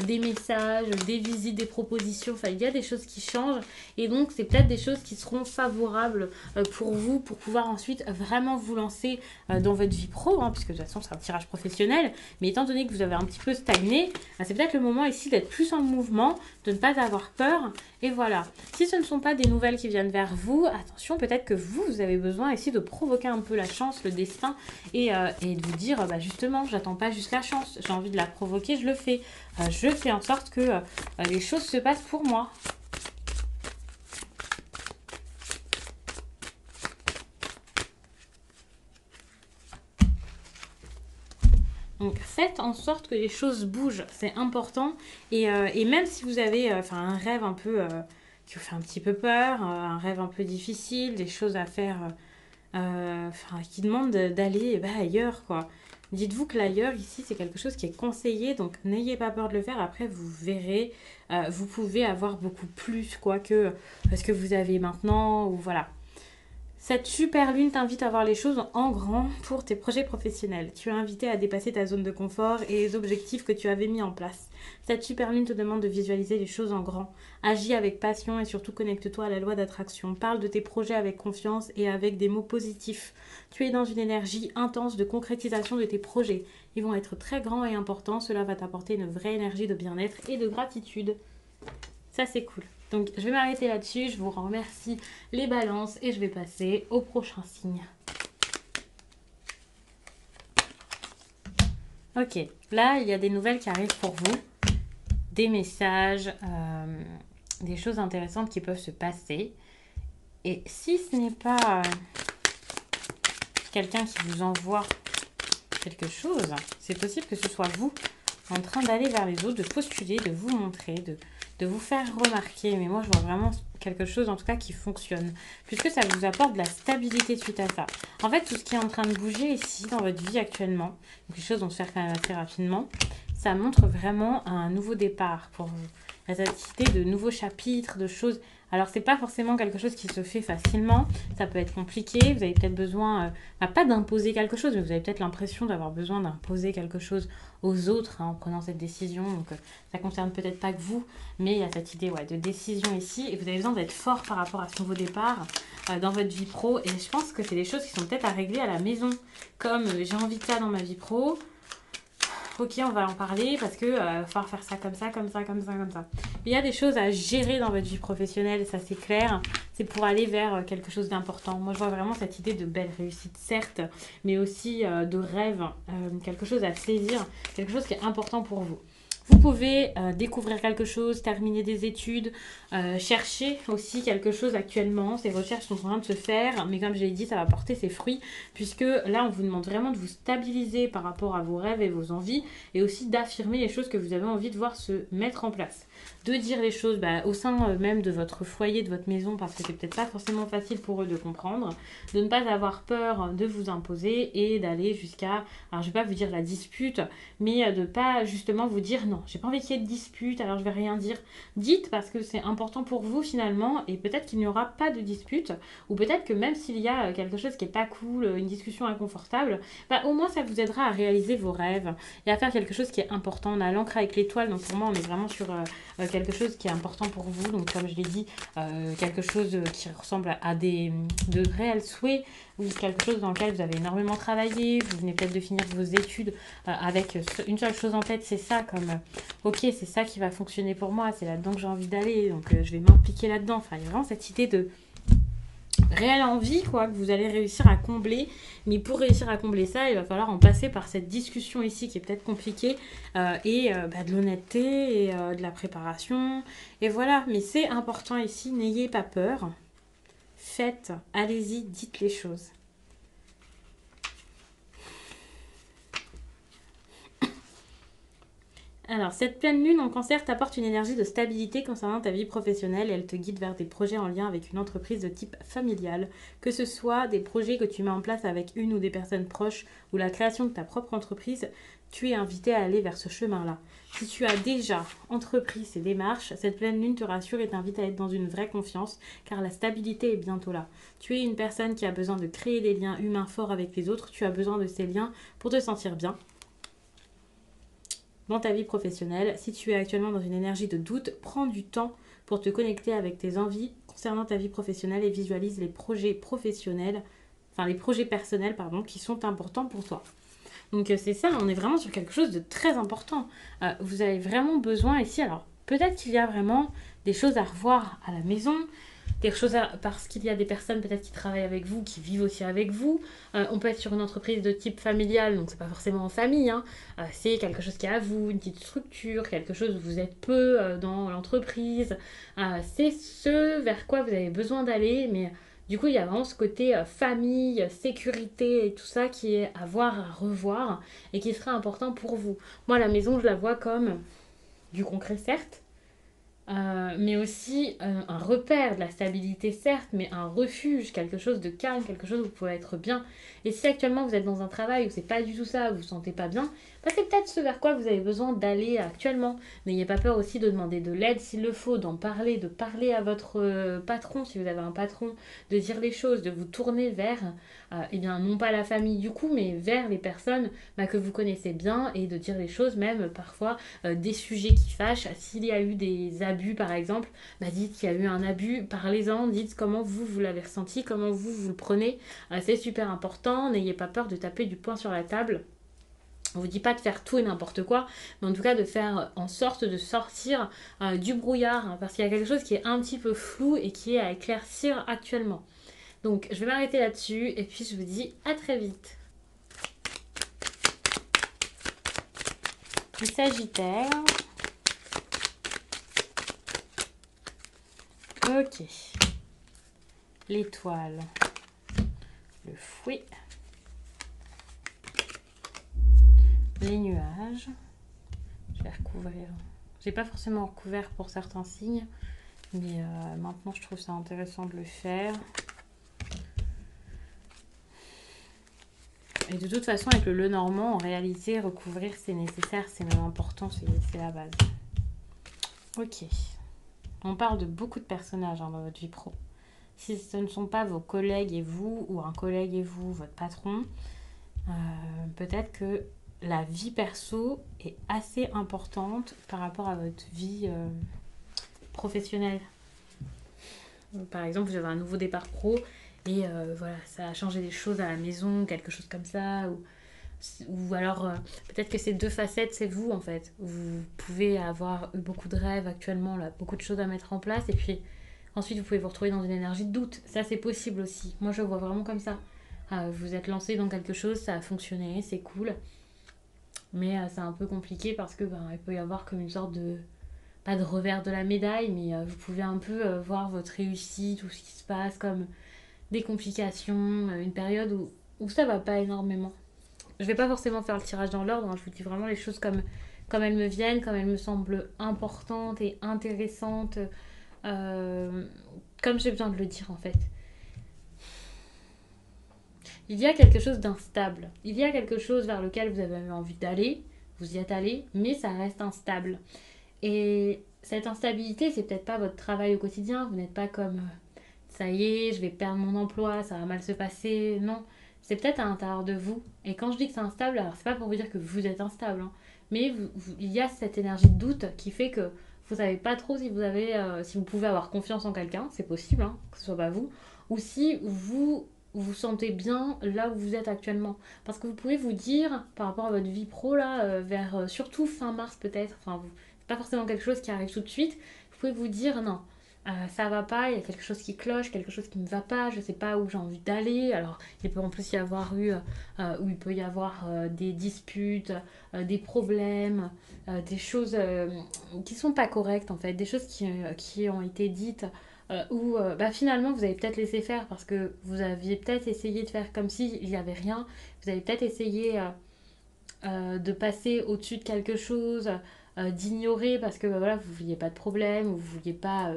Des messages, des visites, des propositions. Enfin, il y a des choses qui changent. Et donc, c'est peut-être des choses qui seront favorables pour vous, pour pouvoir ensuite vraiment vous lancer dans votre vie pro, hein, puisque de toute façon, c'est un tirage professionnel. Mais étant donné que vous avez un petit peu stagné, c'est peut-être le moment ici d'être plus en mouvement, de ne pas avoir peur. Et voilà. Si ce ne sont pas des nouvelles qui viennent vers vous, attention, peut-être que vous avez besoin ici de provoquer un peu la chance, le destin, et de vous dire, justement, j'attends pas juste la chance, j'ai envie de la provoquer, je le fais. Je fais en sorte que les choses se passent pour moi. Donc faites en sorte que les choses bougent, c'est important. Et même si vous avez un rêve un peu qui vous fait un petit peu peur, un rêve un peu difficile, des choses à faire qui demandent d'aller ailleurs, quoi. Dites-vous que l'ailleurs ici c'est quelque chose qui est conseillé, donc n'ayez pas peur de le faire. Après vous verrez, vous pouvez avoir beaucoup plus quoi que ce que vous avez maintenant ou voilà. Cette super lune t'invite à voir les choses en grand pour tes projets professionnels. Tu es invité à dépasser ta zone de confort et les objectifs que tu avais mis en place. Cette super lune te demande de visualiser les choses en grand. Agis avec passion et surtout connecte-toi à la loi d'attraction. Parle de tes projets avec confiance et avec des mots positifs. Tu es dans une énergie intense de concrétisation de tes projets. Ils vont être très grands et importants. Cela va t'apporter une vraie énergie de bien-être et de gratitude. Ça, c'est cool. Donc, je vais m'arrêter là-dessus. Je vous remercie les balances et je vais passer au prochain signe. Ok, là, il y a des nouvelles qui arrivent pour vous. Des messages, des choses intéressantes qui peuvent se passer. Et si ce n'est pas quelqu'un qui vous envoie quelque chose, c'est possible que ce soit vous en train d'aller vers les autres, de postuler, de vous montrer, de vous faire remarquer. Mais moi, je vois vraiment quelque chose, en tout cas, qui fonctionne. Puisque ça vous apporte de la stabilité suite à ça. En fait, tout ce qui est en train de bouger ici, dans votre vie actuellement, donc les choses vont se faire quand même assez rapidement, ça montre vraiment un nouveau départ pour vous. Il y a cette idée de nouveaux chapitres, de choses Alors, c'est pas forcément quelque chose qui se fait facilement. Ça peut être compliqué. Vous avez peut-être besoin, pas d'imposer quelque chose, mais vous avez peut-être l'impression d'avoir besoin d'imposer quelque chose aux autres en prenant cette décision. Donc, ça concerne peut-être pas que vous, mais il y a cette idée de décision ici. Et vous avez besoin d'être fort par rapport à ce nouveau départ dans votre vie pro. Et je pense que c'est des choses qui sont peut-être à régler à la maison. Comme j'ai envie de ça dans ma vie pro. Ok, on va en parler parce que va falloir faire ça comme ça, comme ça, comme ça, comme ça. Il y a des choses à gérer dans votre vie professionnelle, ça c'est clair. C'est pour aller vers quelque chose d'important. Moi, je vois vraiment cette idée de belle réussite, certes, mais aussi de rêve, quelque chose à saisir, quelque chose qui est important pour vous. Vous pouvez découvrir quelque chose, terminer des études, chercher aussi quelque chose actuellement. Ces recherches sont en train de se faire, mais comme je l'ai dit, ça va porter ses fruits, puisque là, on vous demande vraiment de vous stabiliser par rapport à vos rêves et vos envies, et aussi d'affirmer les choses que vous avez envie de voir se mettre en place. De dire les choses au sein même de votre foyer, de votre maison, parce que c'est peut-être pas forcément facile pour eux de comprendre, de ne pas avoir peur de vous imposer et d'aller jusqu'à, alors je vais pas vous dire la dispute, mais de pas justement vous dire non, j'ai pas envie qu'il y ait de dispute, alors je vais rien dire. Dites parce que c'est important pour vous finalement, et peut-être qu'il n'y aura pas de dispute, ou peut-être que même s'il y a quelque chose qui est pas cool, une discussion inconfortable, au moins ça vous aidera à réaliser vos rêves et à faire quelque chose qui est important. On a l'ancre avec l'étoile, donc pour moi on est vraiment sur quelque chose qui est important pour vous. Donc comme je l'ai dit, quelque chose qui ressemble à de réels souhaits ou quelque chose dans lequel vous avez énormément travaillé, vous venez peut-être de finir vos études avec une seule chose en tête, c'est ça, comme ok, c'est ça qui va fonctionner pour moi, c'est là-dedans que j'ai envie d'aller, donc je vais m'impliquer là-dedans. Enfin, il y a vraiment cette idée de réelle envie que vous allez réussir à combler, mais pour réussir à combler ça, il va falloir en passer par cette discussion ici qui est peut-être compliquée et de l'honnêteté et de la préparation, et voilà. Mais c'est important ici, n'ayez pas peur, faites, allez-y, dites les choses. Alors, cette pleine lune en cancer t'apporte une énergie de stabilité concernant ta vie professionnelle et elle te guide vers des projets en lien avec une entreprise de type familial, que ce soit des projets que tu mets en place avec une ou des personnes proches ou la création de ta propre entreprise, tu es invité à aller vers ce chemin-là. Si tu as déjà entrepris ces démarches, cette pleine lune te rassure et t'invite à être dans une vraie confiance car la stabilité est bientôt là. Tu es une personne qui a besoin de créer des liens humains forts avec les autres, tu as besoin de ces liens pour te sentir bien dans ta vie professionnelle. Si tu es actuellement dans une énergie de doute, prends du temps pour te connecter avec tes envies concernant ta vie professionnelle et visualise les projets professionnels, les projets personnels, qui sont importants pour toi. Donc c'est ça, on est vraiment sur quelque chose de très important. Vous avez vraiment besoin ici, alors peut-être qu'il y a vraiment des choses à revoir à la maison, parce qu'il y a des personnes peut-être qui travaillent avec vous, qui vivent aussi avec vous. On peut être sur une entreprise de type familial, donc c'est pas forcément en famille, c'est quelque chose qui est à vous, une petite structure, quelque chose où vous êtes peu dans l'entreprise. C'est ce vers quoi vous avez besoin d'aller, mais du coup il y a vraiment ce côté famille, sécurité et tout ça qui est à voir, à revoir et qui sera important pour vous. Moi la maison je la vois comme du concret certes, mais aussi un repère de la stabilité certes, mais un refuge, quelque chose de calme, quelque chose où vous pouvez être bien. Et si actuellement vous êtes dans un travail où c'est pas du tout ça, où vous vous sentez pas bien, c'est peut-être ce vers quoi vous avez besoin d'aller actuellement. N'ayez pas peur aussi de demander de l'aide s'il le faut, d'en parler, de parler à votre patron si vous avez un patron, de dire les choses, de vous tourner vers, non pas la famille du coup, mais vers les personnes que vous connaissez bien et de dire les choses, même parfois des sujets qui fâchent. S'il y a eu des abus par exemple, dites qu'il y a eu un abus, parlez-en, dites comment vous l'avez ressenti, comment vous le prenez. C'est super important, n'ayez pas peur de taper du poing sur la table. On ne vous dit pas de faire tout et n'importe quoi, mais en tout cas de faire en sorte de sortir du brouillard, parce qu'il y a quelque chose qui est un petit peu flou et qui est à éclaircir actuellement. Donc je vais m'arrêter là-dessus et puis je vous dis à très vite. Le Sagittaire. Ok. L'étoile. Le fouet. Les nuages. Je vais recouvrir. J'ai pas forcément recouvert pour certains signes, mais maintenant je trouve ça intéressant de le faire. Et de toute façon, avec le Lenormand, en réalité, recouvrir c'est nécessaire, c'est même important, c'est la base. Ok. On parle de beaucoup de personnages dans votre vie pro. Si ce ne sont pas vos collègues et vous, ou un collègue et vous, votre patron, peut-être que la vie perso est assez importante par rapport à votre vie professionnelle. Par exemple, vous avez un nouveau départ pro et voilà, ça a changé des choses à la maison, quelque chose comme ça, ou alors peut-être que ces deux facettes, c'est vous en fait. Vous pouvez avoir eu beaucoup de rêves actuellement, là, beaucoup de choses à mettre en place, et puis ensuite vous pouvez vous retrouver dans une énergie de doute. Ça, c'est possible aussi. Moi, je le vois vraiment comme ça. Vous êtes lancé dans quelque chose, ça a fonctionné, c'est cool, mais c'est un peu compliqué parce que il peut y avoir comme une sorte de pas de revers de la médaille, mais vous pouvez un peu voir votre réussite ou ce qui se passe comme des complications, une période où ça va pas énormément. Je vais pas forcément faire le tirage dans l'ordre, hein, je vous dis vraiment les choses comme elles me viennent, comme elles me semblent importantes et intéressantes, euh, comme j'ai besoin de le dire en fait. Il y a quelque chose d'instable, il y a quelque chose vers lequel vous avez envie d'aller, vous y êtes allé, mais ça reste instable. Et cette instabilité, c'est peut-être pas votre travail au quotidien. Vous n'êtes pas comme ça y est, je vais perdre mon emploi, ça va mal se passer. Non, c'est peut-être à l'intérieur de vous. Et quand je dis que c'est instable, alors c'est pas pour vous dire que vous êtes instable, hein, mais il y a cette énergie de doute qui fait que vous savez pas trop si vous avez, si vous pouvez avoir confiance en quelqu'un, c'est possible, hein, que ce soit pas vous, ou si vous sentez bien là où vous êtes actuellement. Parce que vous pouvez vous dire, par rapport à votre vie pro, là, vers surtout fin mars peut-être, enfin, c'est pas forcément quelque chose qui arrive tout de suite, vous pouvez vous dire non, ça va pas, il y a quelque chose qui cloche, quelque chose qui ne va pas, je sais pas où j'ai envie d'aller. Alors, il peut en plus y avoir où il peut y avoir des disputes, des problèmes, des choses qui sont pas correctes en fait, des choses qui ont été dites où finalement vous avez peut-être laissé faire parce que vous aviez peut-être essayé de faire comme s'il n'y avait rien, vous avez peut-être essayé de passer au-dessus de quelque chose, d'ignorer parce que voilà, vous vouliez pas de problème, ou vous vouliez pas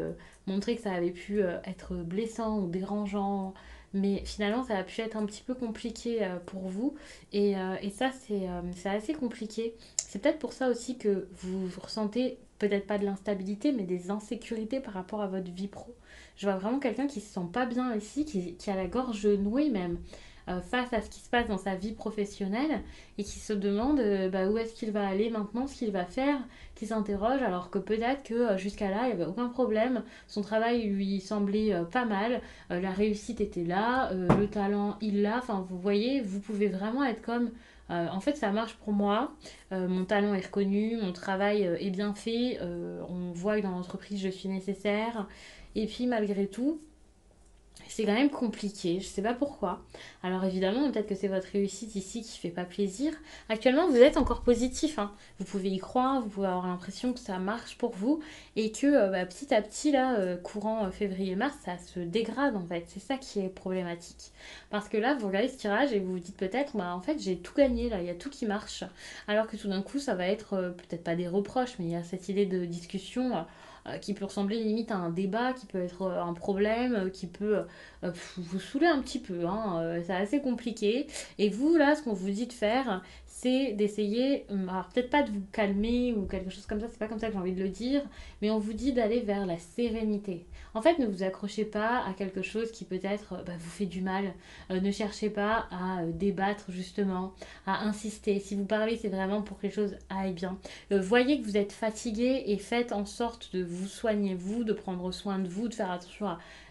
montrer que ça avait pu être blessant ou dérangeant. Mais finalement, ça a pu être un petit peu compliqué pour vous. Et ça, c'est assez compliqué. C'est peut-être pour ça aussi que vous ressentez peut-être pas de l'instabilité, mais des insécurités par rapport à votre vie pro. Je vois vraiment quelqu'un qui se sent pas bien ici, qui a la gorge nouée même, face à ce qui se passe dans sa vie professionnelle et qui se demande où est-ce qu'il va aller maintenant, ce qu'il va faire, qui s'interroge alors que peut-être que jusqu'à là, il n'y avait aucun problème, son travail lui semblait pas mal, la réussite était là, le talent, il l'a, enfin vous voyez, vous pouvez vraiment être comme... en fait, ça marche pour moi. Mon talent est reconnu, mon travail est bien fait. On voit que dans l'entreprise, je suis nécessaire. Et puis, malgré tout, c'est quand même compliqué, je sais pas pourquoi. Alors évidemment, peut-être que c'est votre réussite ici qui fait pas plaisir. Actuellement, vous êtes encore positif, hein. Vous pouvez y croire, vous pouvez avoir l'impression que ça marche pour vous et que petit à petit, là, courant février-mars, ça se dégrade en fait. C'est ça qui est problématique. Parce que là, vous regardez ce tirage et vous vous dites peut-être, en fait, j'ai tout gagné là, il y a tout qui marche. Alors que tout d'un coup, ça va être peut-être pas des reproches, mais il y a cette idée de discussion. Qui peut ressembler limite à un débat, qui peut être un problème, qui peut vous saoulez un petit peu, hein, c'est assez compliqué. Et vous, là, ce qu'on vous dit de faire, c'est d'essayer, alors peut-être pas de vous calmer ou quelque chose comme ça, c'est pas comme ça que j'ai envie de le dire, mais on vous dit d'aller vers la sérénité. En fait, ne vous accrochez pas à quelque chose qui peut-être vous fait du mal. Ne cherchez pas à débattre justement, à insister. Si vous parlez, c'est vraiment pour que les choses aillent bien. Voyez que vous êtes fatigué et faites en sorte de vous soigner, vous, de prendre soin de vous, de faire attention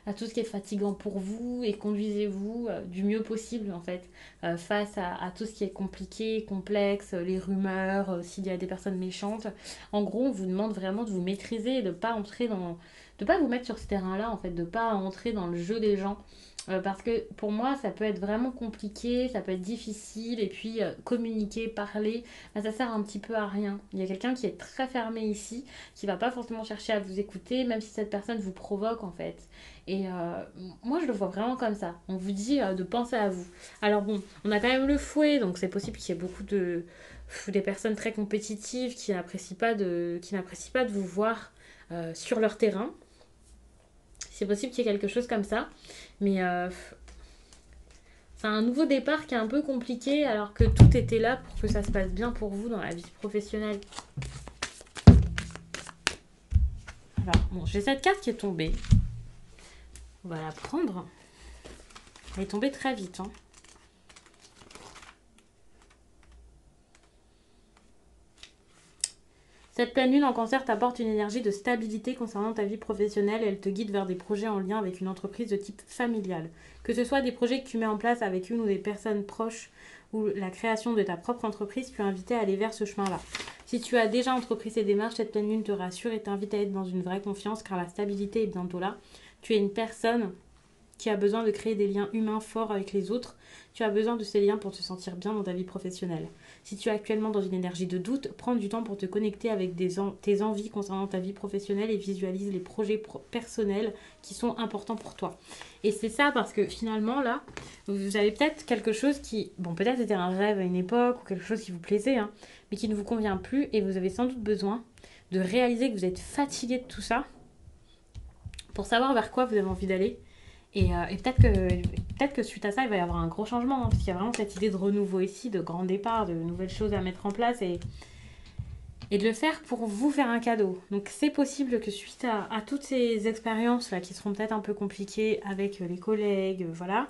à tout ce qui est fatigant pour vous et conduisez-vous du mieux possible en fait face à tout ce qui est compliqué, complexe, les rumeurs, s'il y a des personnes méchantes. En gros, on vous demande vraiment de vous maîtriser et de pas entrer dans, de pas vous mettre sur ce terrain-là en fait, de pas entrer dans le jeu des gens. Parce que pour moi, ça peut être vraiment compliqué, ça peut être difficile, et puis communiquer, parler, ça sert un petit peu à rien. Il y a quelqu'un qui est très fermé ici, qui va pas forcément chercher à vous écouter, même si cette personne vous provoque en fait. Et moi, je le vois vraiment comme ça. On vous dit de penser à vous. Alors bon, on a quand même le fouet, donc c'est possible qu'il y ait beaucoup des personnes très compétitives qui n'apprécient pas de vous voir sur leur terrain. C'est possible qu'il y ait quelque chose comme ça. Mais c'est un nouveau départ qui est un peu compliqué alors que tout était là pour que ça se passe bien pour vous dans la vie professionnelle. Voilà. Bon, j'ai cette carte qui est tombée. On va la prendre. Elle est tombée très vite. Hein. Cette pleine lune en cancer t'apporte une énergie de stabilité concernant ta vie professionnelle et elle te guide vers des projets en lien avec une entreprise de type familial. Que ce soit des projets que tu mets en place avec une ou des personnes proches ou la création de ta propre entreprise, tu es invité à aller vers ce chemin-là. Si tu as déjà entrepris ces démarches, cette pleine lune te rassure et t'invite à être dans une vraie confiance car la stabilité est bientôt là. Tu es une personne qui a besoin de créer des liens humains forts avec les autres. Tu as besoin de ces liens pour te sentir bien dans ta vie professionnelle. Si tu es actuellement dans une énergie de doute, prends du temps pour te connecter avec tes envies concernant ta vie professionnelle et visualise les projets personnels qui sont importants pour toi. Et c'est ça parce que finalement là, vous avez peut-être quelque chose qui, bon peut-être était un rêve à une époque ou quelque chose qui vous plaisait, hein, mais qui ne vous convient plus et vous avez sans doute besoin de réaliser que vous êtes fatigué de tout ça pour savoir vers quoi vous avez envie d'aller. Et peut-être que suite à ça, il va y avoir un gros changement, hein, parce qu'il y a vraiment cette idée de renouveau ici, de grand départ, de nouvelles choses à mettre en place et de le faire pour vous faire un cadeau. Donc c'est possible que suite à toutes ces expériences-là qui seront peut-être un peu compliquées avec les collègues, voilà,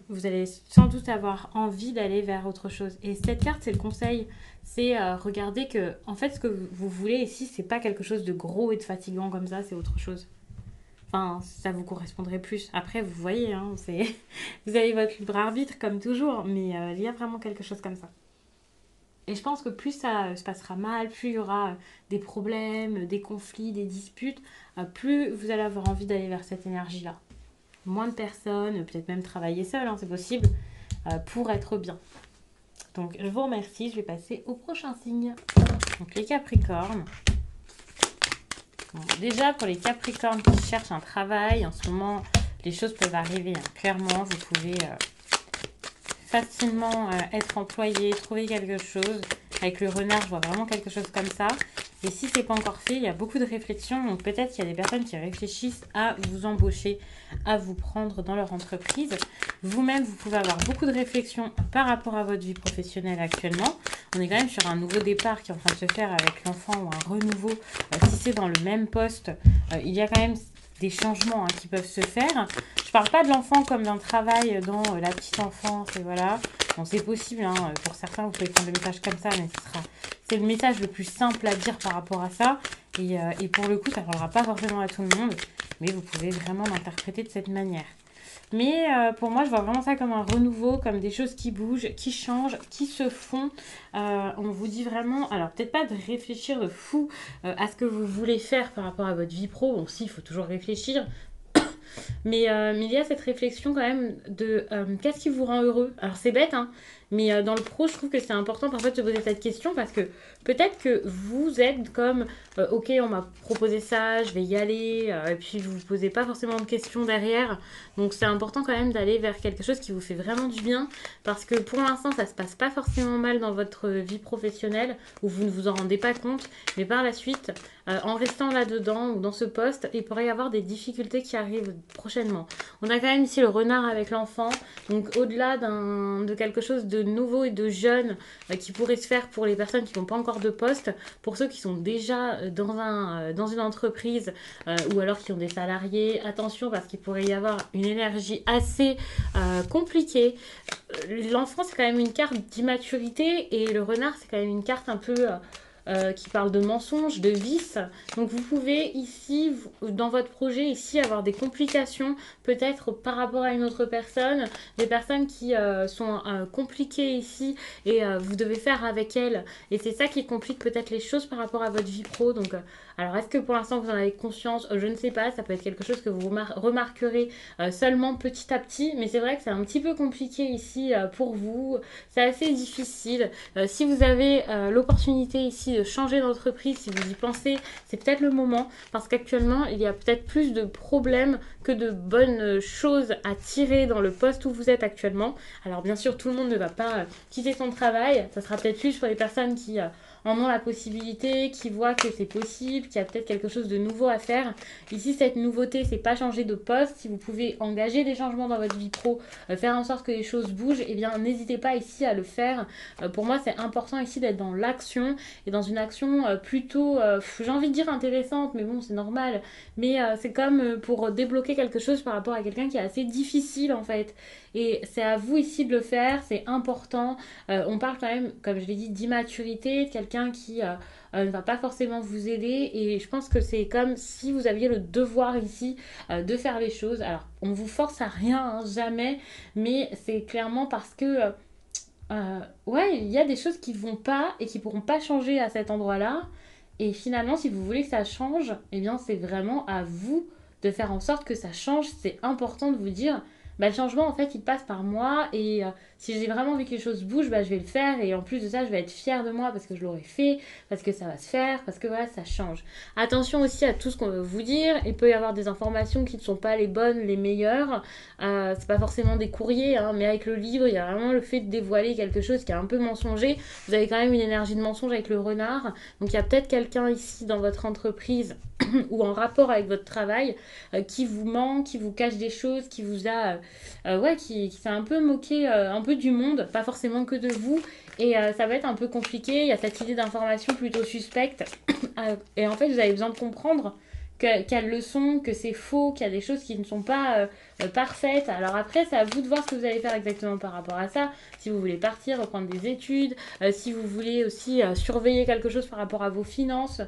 vous allez sans doute avoir envie d'aller vers autre chose. Et cette carte, c'est le conseil, c'est regarder que, en fait, ce que vous voulez ici, c'est pas quelque chose de gros et de fatigant comme ça, c'est autre chose. Enfin, ça vous correspondrait plus. Après, vous voyez, hein, vous avez votre libre arbitre comme toujours, mais il y a vraiment quelque chose comme ça. Et je pense que plus ça se passera mal, plus il y aura des problèmes, des conflits, des disputes, plus vous allez avoir envie d'aller vers cette énergie-là. Moins de personnes, peut-être même travailler seul, hein, c'est possible, pour être bien. Donc, je vous remercie. Je vais passer au prochain signe. Donc, les Capricornes. Bon, déjà, pour les Capricornes qui cherchent un travail, en ce moment, les choses peuvent arriver. Hein. Clairement, vous pouvez facilement être employé, trouver quelque chose. Avec le renard, je vois vraiment quelque chose comme ça. Et si ce n'est pas encore fait, il y a beaucoup de réflexions. Donc peut-être qu'il y a des personnes qui réfléchissent à vous embaucher, à vous prendre dans leur entreprise. Vous-même, vous pouvez avoir beaucoup de réflexions par rapport à votre vie professionnelle actuellement. On est quand même sur un nouveau départ qui est en train de se faire avec l'enfant ou un renouveau. Si c'est dans le même poste, il y a quand même des changements qui peuvent se faire. Je parle pas de l'enfant comme d'un travail dans la petite enfance et voilà. Bon, c'est possible, hein. Pour certains, vous pouvez prendre le message comme ça, mais c'est le message le plus simple à dire par rapport à ça. Et pour le coup, ça ne parlera pas forcément à tout le monde, mais vous pouvez vraiment l'interpréter de cette manière. Mais pour moi, je vois vraiment ça comme un renouveau, comme des choses qui bougent, qui changent, qui se font. On vous dit vraiment, alors peut-être pas de réfléchir de fou à ce que vous voulez faire par rapport à votre vie pro. Bon, si, il faut toujours réfléchir. Mais il y a cette réflexion quand même de qu'est-ce qui vous rend heureux. Alors c'est bête, hein, mais dans le pro, je trouve que c'est important parfois de se poser cette question parce que peut-être que vous êtes comme ok, on m'a proposé ça, je vais y aller, et puis vous ne vous posez pas forcément de questions derrière. Donc c'est important quand même d'aller vers quelque chose qui vous fait vraiment du bien parce que pour l'instant, ça se passe pas forcément mal dans votre vie professionnelle ou vous ne vous en rendez pas compte, mais par la suite, en restant là-dedans ou dans ce poste, il pourrait y avoir des difficultés qui arrivent prochainement. On a quand même ici le renard avec l'enfant, donc au-delà de quelque chose de nouveau et de jeune qui pourrait se faire pour les personnes qui n'ont pas encore de poste, pour ceux qui sont déjà dans une entreprise ou alors qui ont des salariés, attention parce qu'il pourrait y avoir une énergie assez compliquée. L'enfant c'est quand même une carte d'immaturité et le renard c'est quand même une carte un peu... qui parle de mensonges, de vices. Donc vous pouvez ici, dans votre projet, ici avoir des complications peut-être par rapport à une autre personne, des personnes qui sont compliquées ici et vous devez faire avec elles. Et c'est ça qui complique peut-être les choses par rapport à votre vie pro. Donc alors est-ce que pour l'instant vous en avez conscience? Je ne sais pas, ça peut être quelque chose que vous remarquerez seulement petit à petit, mais c'est vrai que c'est un petit peu compliqué ici pour vous. C'est assez difficile. Si vous avez l'opportunité ici de changer d'entreprise, si vous y pensez, c'est peut-être le moment parce qu'actuellement il y a peut-être plus de problèmes que de bonnes choses à tirer dans le poste où vous êtes actuellement. Alors bien sûr tout le monde ne va pas quitter son travail, ça sera peut-être plus pour les personnes qui en ont la possibilité, qui voient que c'est possible, qu'il y a peut-être quelque chose de nouveau à faire. Ici, cette nouveauté, c'est pas changer de poste. Si vous pouvez engager des changements dans votre vie pro, faire en sorte que les choses bougent, eh bien, n'hésitez pas ici à le faire. Pour moi, c'est important ici d'être dans l'action et dans une action plutôt, j'ai envie de dire intéressante, mais bon, c'est normal. Mais c'est comme pour débloquer quelque chose par rapport à quelqu'un qui est assez difficile en fait. Et c'est à vous ici de le faire, c'est important. On parle quand même, comme je l'ai dit, d'immaturité, de quelqu'un qui ne va pas forcément vous aider. Et je pense que c'est comme si vous aviez le devoir ici de faire les choses. Alors, on vous force à rien, hein, jamais, mais c'est clairement parce que ouais, il y a des choses qui vont pas et qui pourront pas changer à cet endroit-là. Et finalement, si vous voulez que ça change, eh bien, c'est vraiment à vous de faire en sorte que ça change. C'est important de vous dire, bah, le changement, en fait, il passe par moi. Et si j'ai vraiment envie que les choses bougent, bah, je vais le faire. Et en plus de ça, je vais être fière de moi parce que je l'aurai fait, parce que ça va se faire, parce que voilà, ça change. Attention aussi à tout ce qu'on veut vous dire. Il peut y avoir des informations qui ne sont pas les bonnes, les meilleures. C'est pas forcément des courriers, hein, mais avec le livre, il y a vraiment le fait de dévoiler quelque chose qui est un peu mensonger. Vous avez quand même une énergie de mensonge avec le renard. Donc il y a peut-être quelqu'un ici dans votre entreprise ou en rapport avec votre travail qui vous ment, qui vous cache des choses, qui vous a ouais, qui s'est un peu moqué un peu du monde, pas forcément que de vous. Et ça va être un peu compliqué. Il y a cette idée d'information plutôt suspecte. Et en fait, vous avez besoin de comprendre qu'elles le sont, que c'est faux, qu'il y a des choses qui ne sont pas parfaites. Alors après, c'est à vous de voir ce que vous allez faire exactement par rapport à ça. Si vous voulez partir, reprendre des études, si vous voulez aussi surveiller quelque chose par rapport à vos finances,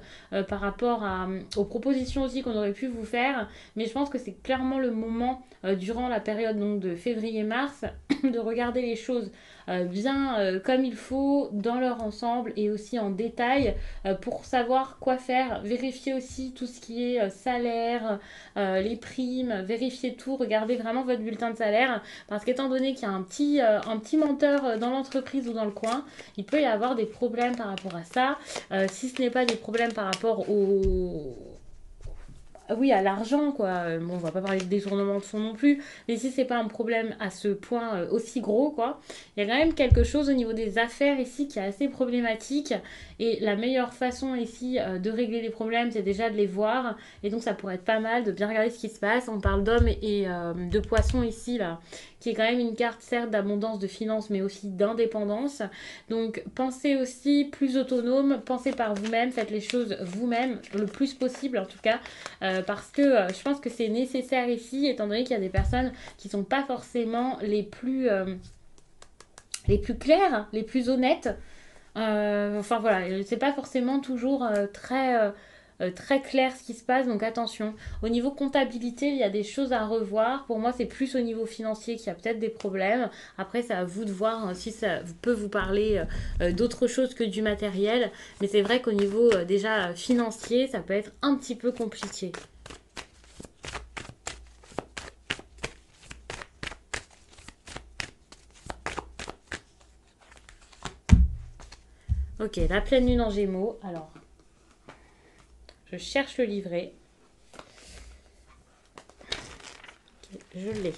par rapport aux propositions aussi qu'on aurait pu vous faire. Mais je pense que c'est clairement le moment, durant la période donc, de février-mars, de regarder les choses bien comme il faut, dans leur ensemble et aussi en détail pour savoir quoi faire. Vérifier aussi tout ce qui est salaire, les primes, vérifier tout, regardez vraiment votre bulletin de salaire parce qu'étant donné qu'il y a un petit menteur dans l'entreprise ou dans le coin, il peut y avoir des problèmes par rapport à ça. Si ce n'est pas des problèmes par rapport au oui, à l'argent, quoi. Bon, on va pas parler de détournement de fonds non plus, mais si c'est pas un problème à ce point aussi gros, quoi, il y a quand même quelque chose au niveau des affaires ici qui est assez problématique. Et la meilleure façon ici de régler les problèmes, c'est déjà de les voir. Et donc, ça pourrait être pas mal de bien regarder ce qui se passe. On parle d'hommes et de poissons ici, là, qui est quand même une carte, certes, d'abondance de finances, mais aussi d'indépendance. Donc, pensez aussi plus autonome, pensez par vous-même, faites les choses vous-même, le plus possible en tout cas. Parce que je pense que c'est nécessaire ici, étant donné qu'il y a des personnes qui ne sont pas forcément les plus claires, les plus honnêtes. Enfin voilà, c'est pas forcément toujours très clair ce qui se passe, donc attention. Au niveau comptabilité, il y a des choses à revoir. Pour moi, c'est plus au niveau financier qu'il y a peut-être des problèmes. Après, c'est à vous de voir si ça peut vous parler d'autre chose que du matériel. Mais c'est vrai qu'au niveau déjà financier, ça peut être un petit peu compliqué. Ok, la pleine lune en Gémeaux. Alors, je cherche le livret. Ok, je l'ai.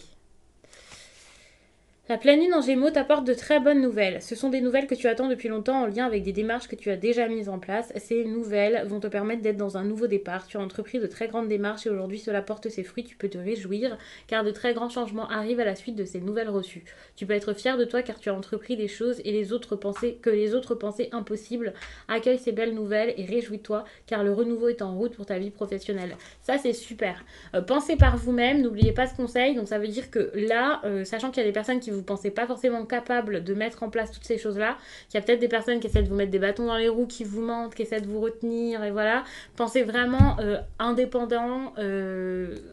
La pleine lune en Gémeaux t'apporte de très bonnes nouvelles. Ce sont des nouvelles que tu attends depuis longtemps en lien avec des démarches que tu as déjà mises en place. Ces nouvelles vont te permettre d'être dans un nouveau départ. Tu as entrepris de très grandes démarches et aujourd'hui cela porte ses fruits. Tu peux te réjouir car de très grands changements arrivent à la suite de ces nouvelles reçues. Tu peux être fier de toi car tu as entrepris des choses et les autres pensaient impossibles. Accueille ces belles nouvelles et réjouis-toi car le renouveau est en route pour ta vie professionnelle. Ça c'est super. Pensez par vous-même, n'oubliez pas ce conseil. Donc ça veut dire que là, sachant qu'il y a des personnes qui vous pensez pas forcément capable de mettre en place toutes ces choses-là, qu'il y a peut-être des personnes qui essaient de vous mettre des bâtons dans les roues, qui vous mentent, qui essaient de vous retenir, et voilà. Pensez vraiment indépendant,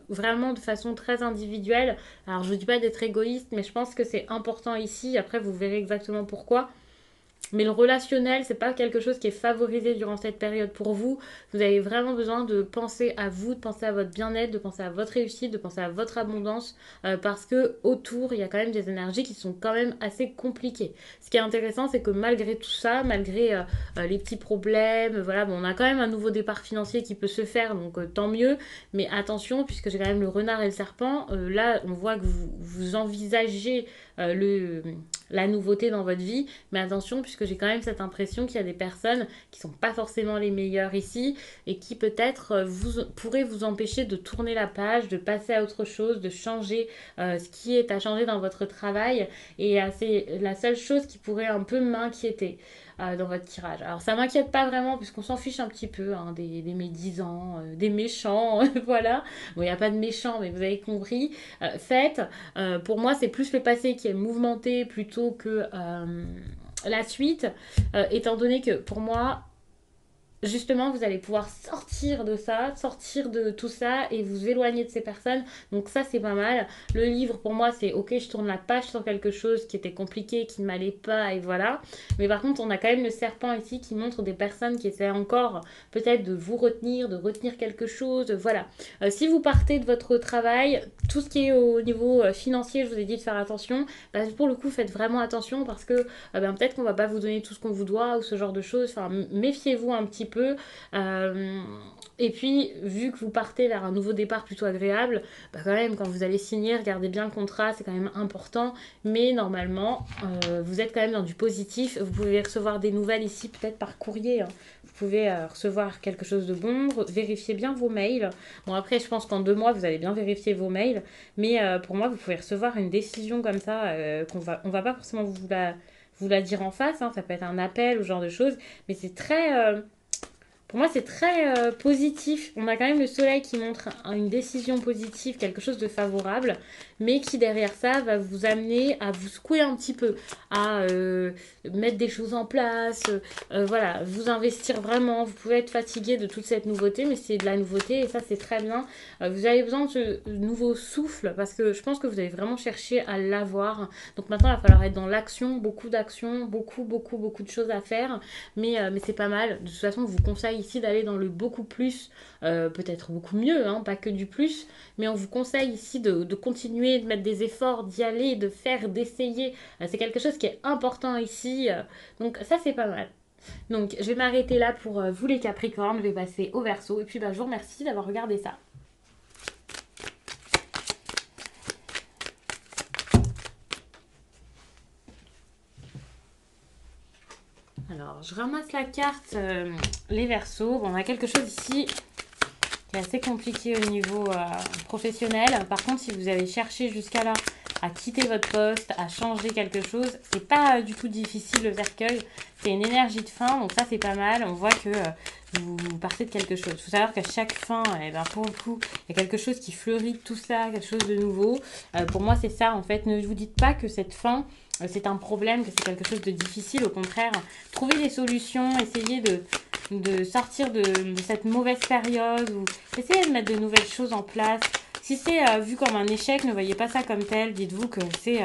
vraiment de façon très individuelle. Alors je vous dis pas d'être égoïste, mais je pense que c'est important ici. Après, vous verrez exactement pourquoi. Mais le relationnel, c'est pas quelque chose qui est favorisé durant cette période pour vous. Vous avez vraiment besoin de penser à vous, de penser à votre bien-être, de penser à votre réussite, de penser à votre abondance, parce que autour, il y a quand même des énergies qui sont quand même assez compliquées. Ce qui est intéressant, c'est que malgré tout ça, malgré les petits problèmes, voilà, bon, on a quand même un nouveau départ financier qui peut se faire, donc tant mieux. Mais attention, puisque j'ai quand même le renard et le serpent, là, on voit que vous envisagez la nouveauté dans votre vie. Mais attention, puisque j'ai quand même cette impression qu'il y a des personnes qui sont pas forcément les meilleures ici et qui peut-être pourraient vous empêcher de tourner la page, de passer à autre chose, de changer ce qui est à changer dans votre travail. Et c'est la seule chose qui pourrait un peu m'inquiéter dans votre tirage. Alors ça m'inquiète pas vraiment puisqu'on s'en fiche un petit peu hein, des médisants, des méchants, voilà. Bon, il n'y a pas de méchants, mais vous avez compris. Faites, pour moi, c'est plus le passé qui est mouvementé plutôt que la suite, étant donné que pour moi, justement, vous allez pouvoir sortir de ça, sortir de tout ça et vous éloigner de ces personnes. Donc ça, c'est pas mal. Le livre, pour moi, c'est ok, je tourne la page sur quelque chose qui était compliqué, qui ne m'allait pas et voilà. Mais par contre, on a quand même le serpent ici qui montre des personnes qui essaient encore peut-être de vous retenir, de retenir quelque chose. Voilà. Si vous partez de votre travail, tout ce qui est au niveau financier, je vous ai dit de faire attention. Bah, pour le coup, faites vraiment attention parce que peut-être qu'on va pas vous donner tout ce qu'on vous doit ou ce genre de choses. Enfin, méfiez-vous un petit peu. Et puis, vu que vous partez vers un nouveau départ plutôt agréable, bah quand même, quand vous allez signer, regardez bien le contrat, c'est quand même important. Mais normalement, vous êtes quand même dans du positif. Vous pouvez recevoir des nouvelles ici, peut-être par courrier. Hein. Vous pouvez recevoir quelque chose de bon. Vérifiez bien vos mails. Bon, après, je pense qu'en 2 mois, vous allez bien vérifier vos mails. Mais pour moi, vous pouvez recevoir une décision comme ça, on va pas forcément vous la dire en face. Hein. Ça peut être un appel ou ce genre de choses. Mais c'est très... pour moi, c'est très positif. On a quand même le soleil qui montre une décision positive, quelque chose de favorable, mais qui derrière ça va vous amener à vous secouer un petit peu, à mettre des choses en place, voilà, vous investir vraiment. Vous pouvez être fatigué de toute cette nouveauté, mais c'est de la nouveauté et ça, c'est très bien. Vous avez besoin de ce nouveau souffle parce que je pense que vous avez vraiment cherché à l'avoir. Donc maintenant, il va falloir être dans l'action, beaucoup d'action, beaucoup de choses à faire, mais c'est pas mal. De toute façon, je vous conseille ici d'aller dans le beaucoup plus, peut-être beaucoup mieux, hein, pas que du plus, mais on vous conseille ici de continuer, de mettre des efforts, d'y aller, de faire, d'essayer. C'est quelque chose qui est important ici, donc ça c'est pas mal. Donc je vais m'arrêter là pour vous les Capricornes, je vais passer au Verseau, et puis je vous remercie d'avoir regardé ça. Alors, je ramasse la carte, les Verseaux. Bon, on a quelque chose ici qui est assez compliqué au niveau professionnel. Par contre, si vous avez cherché jusqu'à là à quitter votre poste, à changer quelque chose, c'est pas du tout difficile le cercueil. C'est une énergie de fin, donc ça c'est pas mal. On voit que vous partez de quelque chose. Il faut savoir qu'à chaque fin, pour le coup, il y a quelque chose qui fleurit de tout ça, quelque chose de nouveau. Pour moi, c'est ça en fait. Ne vous dites pas que cette fin, c'est un problème, que c'est quelque chose de difficile. Au contraire, trouvez des solutions, essayez de sortir de cette mauvaise période ou essayez de mettre de nouvelles choses en place. Si c'est vu comme un échec, ne voyez pas ça comme tel. Dites-vous que c'est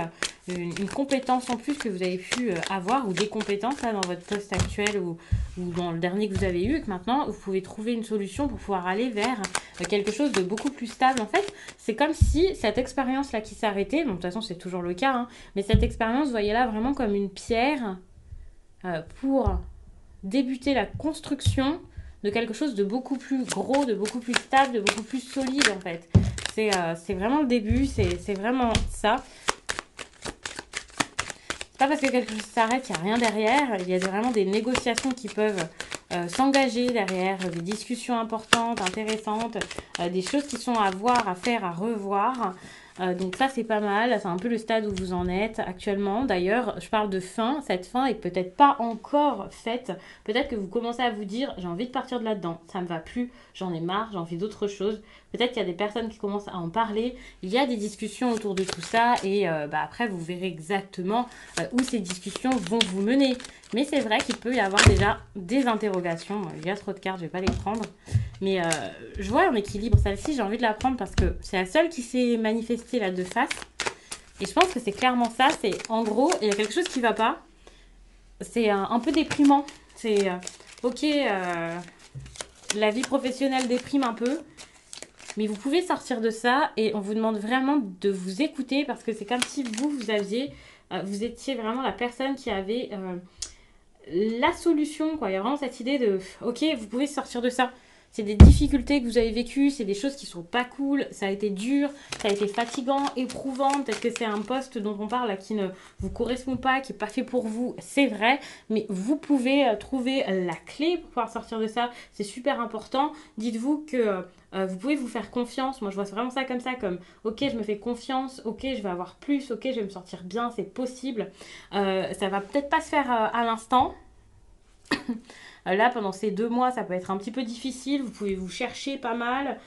une compétence en plus que vous avez pu avoir ou des compétences là, dans votre poste actuel ou dans le dernier que vous avez eu et que maintenant vous pouvez trouver une solution pour pouvoir aller vers quelque chose de beaucoup plus stable. En fait, c'est comme si cette expérience là qui s'arrêtait, bon de toute façon c'est toujours le cas, hein, mais cette expérience, voyez-la vraiment comme une pierre pour débuter la construction de quelque chose de beaucoup plus gros, de beaucoup plus stable, de beaucoup plus solide en fait. C'est vraiment le début, c'est vraiment ça. C'est pas parce que quelque chose s'arrête, il n'y a rien derrière. Il y a vraiment des négociations qui peuvent s'engager derrière, des discussions importantes, intéressantes, des choses qui sont à voir, à faire, à revoir. Donc ça c'est pas mal, c'est un peu le stade où vous en êtes actuellement. D'ailleurs, je parle de fin, cette fin est peut-être pas encore faite. Peut-être que vous commencez à vous dire j'ai envie de partir de là-dedans, ça me va plus, j'en ai marre, j'ai envie d'autre chose. Peut-être qu'il y a des personnes qui commencent à en parler, il y a des discussions autour de tout ça et après vous verrez exactement où ces discussions vont vous mener. Mais c'est vrai qu'il peut y avoir déjà des interrogations. Bon, il y a trop de cartes, je vais pas les prendre. Mais je vois un équilibre. Celle-ci, j'ai envie de la prendre parce que c'est la seule qui s'est manifestée là de face. Et je pense que c'est clairement ça. C'est en gros, il y a quelque chose qui va pas. C'est un peu déprimant. C'est ok, la vie professionnelle déprime un peu. Mais vous pouvez sortir de ça et on vous demande vraiment de vous écouter parce que c'est comme si vous étiez vraiment la personne qui avait la solution, quoi. Il y a vraiment cette idée de ok, vous pouvez sortir de ça. c'est des difficultés que vous avez vécues, c'est des choses qui sont pas cool, ça a été dur, ça a été fatigant, éprouvant, peut-être que c'est un poste dont on parle là, qui ne vous correspond pas, qui n'est pas fait pour vous, c'est vrai, mais vous pouvez trouver la clé pour pouvoir sortir de ça, c'est super important. Dites-vous que vous pouvez vous faire confiance, moi je vois vraiment ça comme ok je me fais confiance, ok je vais avoir plus, ok je vais me sortir bien, c'est possible. Ça va peut-être pas se faire à l'instant. Là, pendant ces 2 mois, ça peut être un petit peu difficile. Vous pouvez vous chercher pas mal,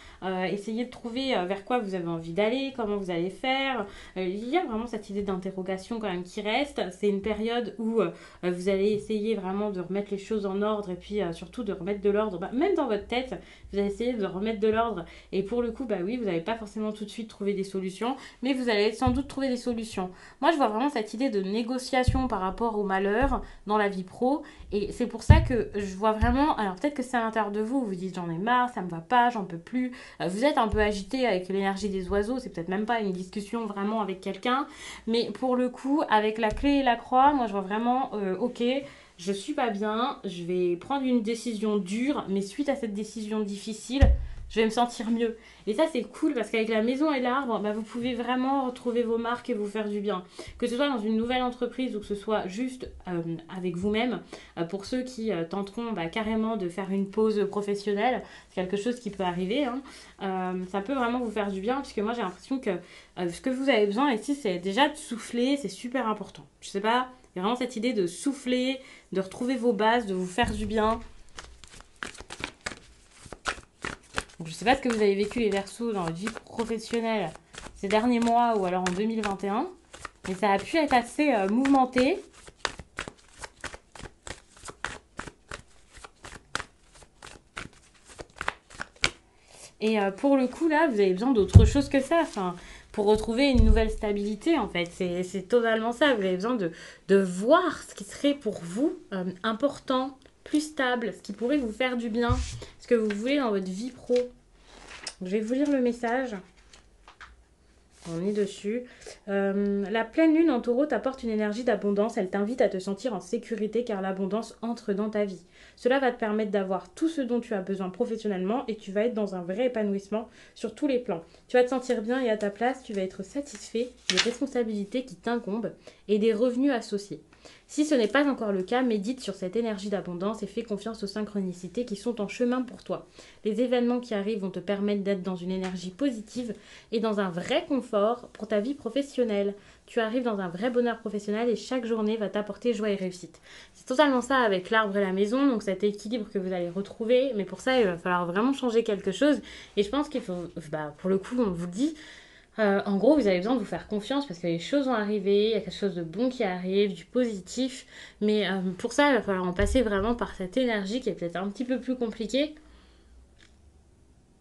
essayer de trouver vers quoi vous avez envie d'aller, comment vous allez faire. Il y a vraiment cette idée d'interrogation quand même qui reste. C'est une période où vous allez essayer vraiment de remettre les choses en ordre et puis surtout de remettre de l'ordre. Bah, même dans votre tête, vous allez essayer de remettre de l'ordre. Et pour le coup, bah oui, vous n'allez pas forcément tout de suite trouver des solutions, mais vous allez sans doute trouver des solutions. Moi, je vois vraiment cette idée de négociation par rapport au malheur dans la vie pro. Et c'est pour ça que je vois vraiment, alors peut-être que c'est à l'intérieur de vous, vous dites j'en ai marre, ça me va pas, j'en peux plus, vous êtes un peu agité avec l'énergie des oiseaux, c'est peut-être même pas une discussion vraiment avec quelqu'un, mais pour le coup, avec la clé et la croix, moi je vois vraiment, ok, je suis pas bien, je vais prendre une décision dure, mais suite à cette décision difficile, je vais me sentir mieux. Et ça, c'est cool parce qu'avec la maison et l'arbre, bah, vous pouvez vraiment retrouver vos marques et vous faire du bien. Que ce soit dans une nouvelle entreprise ou que ce soit juste avec vous-même, pour ceux qui tenteront bah, carrément de faire une pause professionnelle, c'est quelque chose qui peut arriver. Hein. Ça peut vraiment vous faire du bien puisque moi, j'ai l'impression que ce que vous avez besoin ici, c'est déjà de souffler, c'est super important. Je sais pas, il y a vraiment cette idée de souffler, de retrouver vos bases, de vous faire du bien. Donc, je ne sais pas ce que vous avez vécu les Verseaux dans votre vie professionnelle ces derniers mois ou alors en 2021, mais ça a pu être assez mouvementé. Et pour le coup, là, vous avez besoin d'autre chose que ça. Enfin, pour retrouver une nouvelle stabilité, en fait. C'est totalement ça. Vous avez besoin de voir ce qui serait pour vous important, plus stable, ce qui pourrait vous faire du bien, ce que vous voulez dans votre vie pro. Je vais vous lire le message. On est dessus. La pleine lune en taureau t'apporte une énergie d'abondance. Elle t'invite à te sentir en sécurité car l'abondance entre dans ta vie. Cela va te permettre d'avoir tout ce dont tu as besoin professionnellement et tu vas être dans un vrai épanouissement sur tous les plans. Tu vas te sentir bien et à ta place, tu vas être satisfait des responsabilités qui t'incombent et des revenus associés. Si ce n'est pas encore le cas, médite sur cette énergie d'abondance et fais confiance aux synchronicités qui sont en chemin pour toi. Les événements qui arrivent vont te permettre d'être dans une énergie positive et dans un vrai confort pour ta vie professionnelle. Tu arrives dans un vrai bonheur professionnel et chaque journée va t'apporter joie et réussite. C'est totalement ça avec l'arbre et la maison, donc cet équilibre que vous allez retrouver, mais pour ça il va falloir vraiment changer quelque chose et je pense qu'il faut, pour le coup on vous le dit, en gros, vous avez besoin de vous faire confiance parce que les choses vont arriver, il y a quelque chose de bon qui arrive, du positif. Mais pour ça, il va falloir en passer vraiment par cette énergie qui est peut-être un petit peu plus compliquée.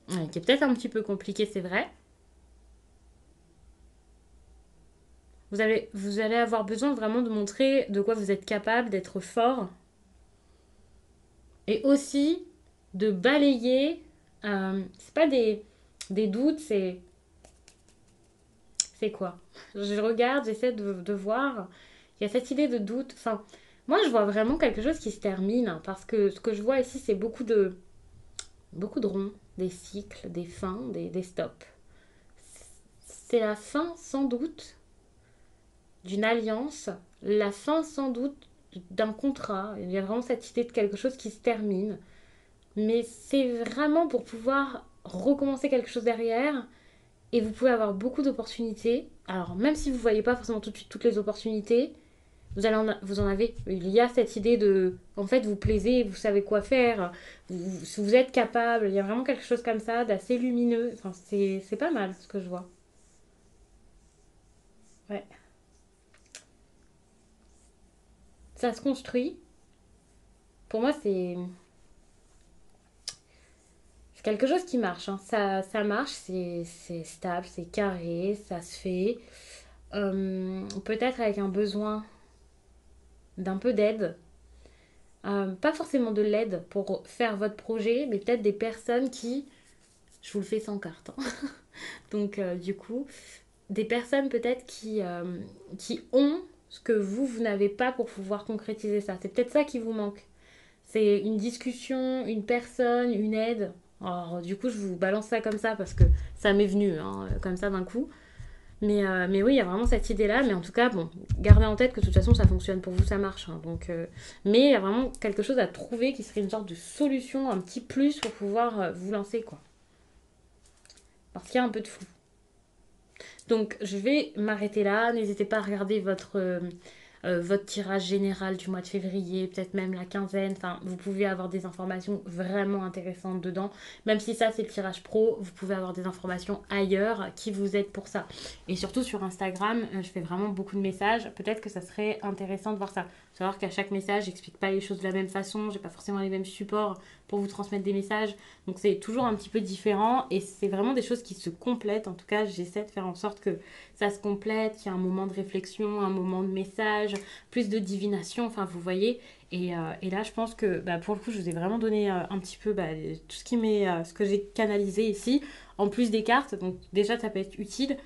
Qui est peut-être un petit peu compliquée, c'est vrai. Vous allez avoir besoin vraiment de montrer de quoi vous êtes capable, d'être fort. Et aussi de balayer. C'est pas des doutes, c'est quoi? Je regarde, j'essaie de voir. Il y a cette idée de doute. Enfin, moi, je vois vraiment quelque chose qui se termine. Hein, parce que ce que je vois ici, c'est beaucoup de ronds, des cycles, des fins, des stops. C'est la fin, sans doute, d'une alliance. La fin, sans doute, d'un contrat. Il y a vraiment cette idée de quelque chose qui se termine. Mais c'est vraiment pour pouvoir recommencer quelque chose derrière. Et vous pouvez avoir beaucoup d'opportunités. Alors, même si vous ne voyez pas forcément tout de suite toutes les opportunités, vous en avez. Il y a cette idée de, en fait, vous plaisez, vous savez quoi faire, vous êtes capable. Il y a vraiment quelque chose comme ça, d'assez lumineux. Enfin, c'est pas mal ce que je vois. Ouais. Ça se construit. Pour moi, c'est quelque chose qui marche. Hein. Ça marche, c'est stable, c'est carré, ça se fait. Peut-être avec un besoin d'un peu d'aide. Pas forcément de l'aide pour faire votre projet, mais peut-être des personnes qui... Je vous le fais sans carte. Hein. Donc, du coup, des personnes peut-être qui ont ce que vous n'avez pas pour pouvoir concrétiser ça. C'est peut-être ça qui vous manque. C'est une discussion, une personne, une aide. Alors, du coup, je vous balance ça comme ça parce que ça m'est venu, hein, comme ça d'un coup. Mais oui, il y a vraiment cette idée-là. Mais en tout cas, bon, gardez en tête que de toute façon, ça fonctionne pour vous, ça marche, hein. Donc, mais il y a vraiment quelque chose à trouver qui serait une sorte de solution, un petit plus pour pouvoir vous lancer, quoi. Parce qu'il y a un peu de flou. Donc, je vais m'arrêter là. N'hésitez pas à regarder votre tirage général du mois de février, peut-être même la quinzaine. Enfin, vous pouvez avoir des informations vraiment intéressantes dedans. Même si ça, c'est le tirage pro, vous pouvez avoir des informations ailleurs qui vous aident pour ça. Et surtout sur Instagram, je fais vraiment beaucoup de messages. Peut-être que ça serait intéressant de voir ça. Savoir qu'à chaque message, j'explique pas les choses de la même façon. J'ai pas forcément les mêmes supports pour vous transmettre des messages. Donc c'est toujours un petit peu différent et c'est vraiment des choses qui se complètent. En tout cas, j'essaie de faire en sorte que ça se complète, qu'il y a un moment de réflexion, un moment de message, plus de divination, enfin vous voyez. Et là, je pense que bah, pour le coup, je vous ai vraiment donné un petit peu bah, tout ce ce que j'ai canalisé ici, en plus des cartes. Donc déjà, ça peut être utile.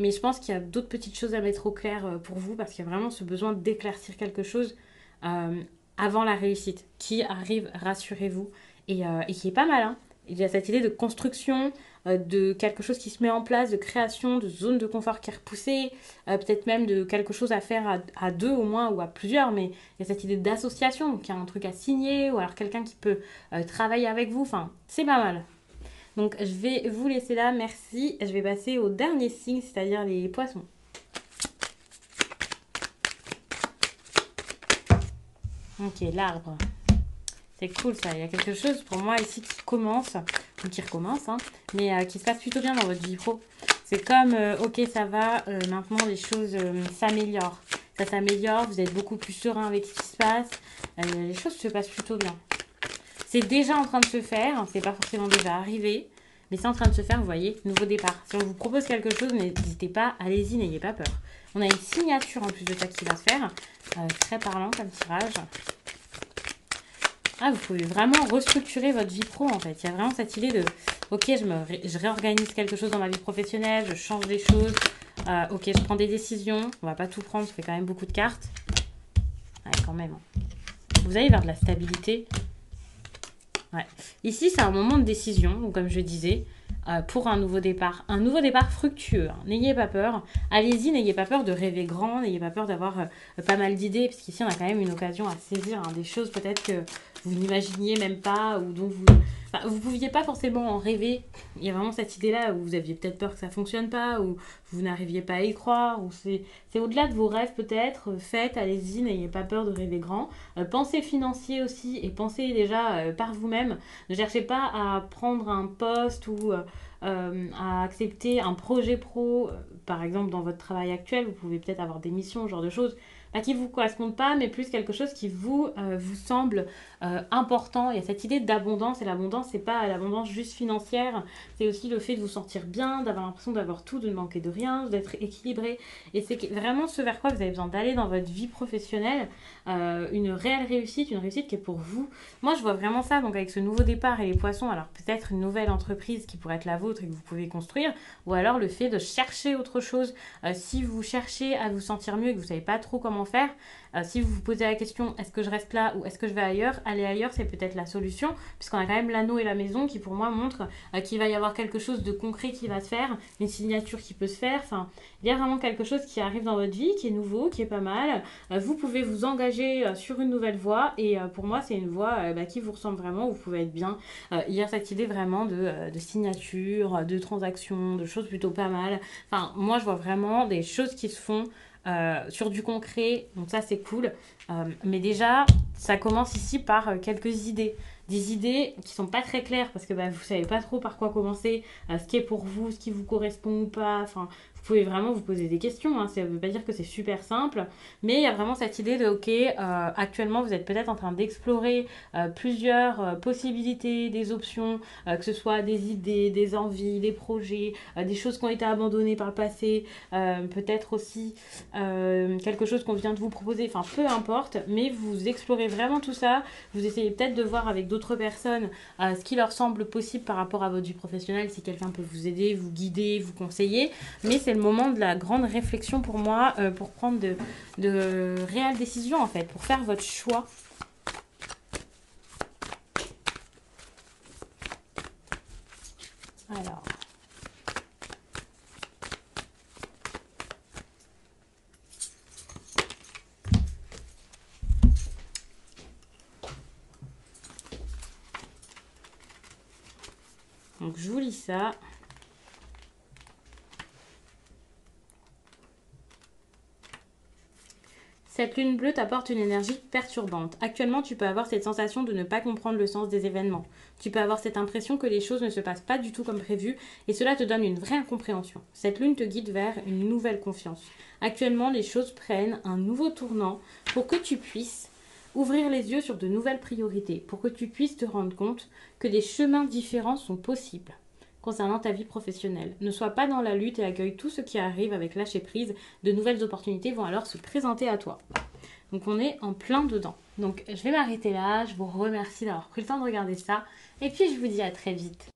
Mais je pense qu'il y a d'autres petites choses à mettre au clair pour vous parce qu'il y a vraiment ce besoin d'éclaircir quelque chose euh, avant la réussite qui arrive, rassurez-vous, et qui est pas mal, hein. Il y a cette idée de construction, de quelque chose qui se met en place, de création, de zone de confort qui est repoussée, peut-être même de quelque chose à faire à deux au moins ou à plusieurs, mais il y a cette idée d'association, donc il y a un truc à signer ou alors quelqu'un qui peut travailler avec vous, enfin c'est pas mal. Donc je vais vous laisser là, merci. Je vais passer au dernier signe, c'est-à-dire les poissons. Ok, l'arbre. C'est cool ça, il y a quelque chose pour moi ici qui commence, ou qui recommence, hein, mais qui se passe plutôt bien dans votre vie pro. C'est comme, ok ça va, maintenant les choses s'améliorent. Ça s'améliore, vous êtes beaucoup plus serein avec ce qui se passe, les choses se passent plutôt bien. C'est déjà en train de se faire, c'est pas forcément déjà arrivé, mais c'est en train de se faire, vous voyez, nouveau départ. Si on vous propose quelque chose, n'hésitez pas, allez-y, n'ayez pas peur. On a une signature en plus de ça qui va se faire, très parlant comme tirage. Ah, vous pouvez vraiment restructurer votre vie pro en fait. Il y a vraiment cette idée de ok, je réorganise quelque chose dans ma vie professionnelle, je change des choses, ok, je prends des décisions. On va pas tout prendre, ça fait quand même beaucoup de cartes. Ouais, quand même. Vous allez vers de la stabilité. Ouais. Ici, c'est un moment de décision, donc comme je disais, pour un nouveau départ. Un nouveau départ fructueux, hein. N'ayez pas peur. Allez-y, n'ayez pas peur de rêver grand, n'ayez pas peur d'avoir pas mal d'idées, parce qu'ici, on a quand même une occasion à saisir, hein, des choses peut-être que vous n'imaginiez même pas, ou dont vous... Enfin, vous ne pouviez pas forcément en rêver. Il y a vraiment cette idée-là où vous aviez peut-être peur que ça ne fonctionne pas, ou vous n'arriviez pas à y croire, ou c'est au-delà de vos rêves peut-être. Faites, allez-y, n'ayez pas peur de rêver grand. Pensez financier aussi, et pensez déjà par vous-même. Ne cherchez pas à prendre un poste ou à accepter un projet pro, par exemple dans votre travail actuel, vous pouvez peut-être avoir des missions, ce genre de choses, qui ne vous correspondent pas, mais plus quelque chose qui vous semble important. Il y a cette idée d'abondance, et l'abondance, c'est pas l'abondance juste financière, c'est aussi le fait de vous sentir bien, d'avoir l'impression d'avoir tout, de ne manquer de rien, d'être équilibré. Et c'est vraiment ce vers quoi vous avez besoin d'aller dans votre vie professionnelle, une réelle réussite, une réussite qui est pour vous. Moi, je vois vraiment ça, donc avec ce nouveau départ et les poissons, alors peut-être une nouvelle entreprise qui pourrait être la vôtre et que vous pouvez construire, ou alors le fait de chercher autre chose. Si vous cherchez à vous sentir mieux et que vous ne savez pas trop comment faire, si vous vous posez la question est-ce que je reste là ou est-ce que je vais ailleurs, aller ailleurs c'est peut-être la solution, puisqu'on a quand même l'anneau et la maison qui pour moi montrent qu'il va y avoir quelque chose de concret qui va se faire, une signature qui peut se faire, enfin il y a vraiment quelque chose qui arrive dans votre vie, qui est nouveau, qui est pas mal. Vous pouvez vous engager sur une nouvelle voie et pour moi c'est une voie qui vous ressemble vraiment, où vous pouvez être bien. Il y a cette idée vraiment de signature, de transaction, de choses plutôt pas mal. Enfin moi je vois vraiment des choses qui se font sur du concret, donc ça c'est cool. Mais déjà, ça commence ici par quelques idées. Des idées qui sont pas très claires parce que vous savez pas trop par quoi commencer, ce qui est pour vous, ce qui vous correspond ou pas. Enfin, vous pouvez vraiment vous poser des questions, hein. Ça veut pas dire que c'est super simple, mais il y a vraiment cette idée de ok, actuellement vous êtes peut-être en train d'explorer plusieurs possibilités, des options, que ce soit des idées, des envies, des projets, des choses qui ont été abandonnées par le passé, peut-être aussi quelque chose qu'on vient de vous proposer, enfin peu importe, mais vous explorez vraiment tout ça, vous essayez peut-être de voir avec d'autres personnes ce qui leur semble possible par rapport à votre vie professionnelle, si quelqu'un peut vous aider, vous guider, vous conseiller, mais c'est le moment de la grande réflexion pour moi, pour prendre de réelles décisions en fait, pour faire votre choix. Alors. Donc je vous lis ça. Cette lune bleue t'apporte une énergie perturbante. Actuellement, tu peux avoir cette sensation de ne pas comprendre le sens des événements. Tu peux avoir cette impression que les choses ne se passent pas du tout comme prévu et cela te donne une vraie incompréhension. Cette lune te guide vers une nouvelle confiance. Actuellement, les choses prennent un nouveau tournant pour que tu puisses ouvrir les yeux sur de nouvelles priorités, pour que tu puisses te rendre compte que des chemins différents sont possibles concernant ta vie professionnelle. Ne sois pas dans la lutte et accueille tout ce qui arrive avec lâcher prise. De nouvelles opportunités vont alors se présenter à toi. Donc on est en plein dedans. Donc je vais m'arrêter là. Je vous remercie d'avoir pris le temps de regarder ça. Et puis je vous dis à très vite.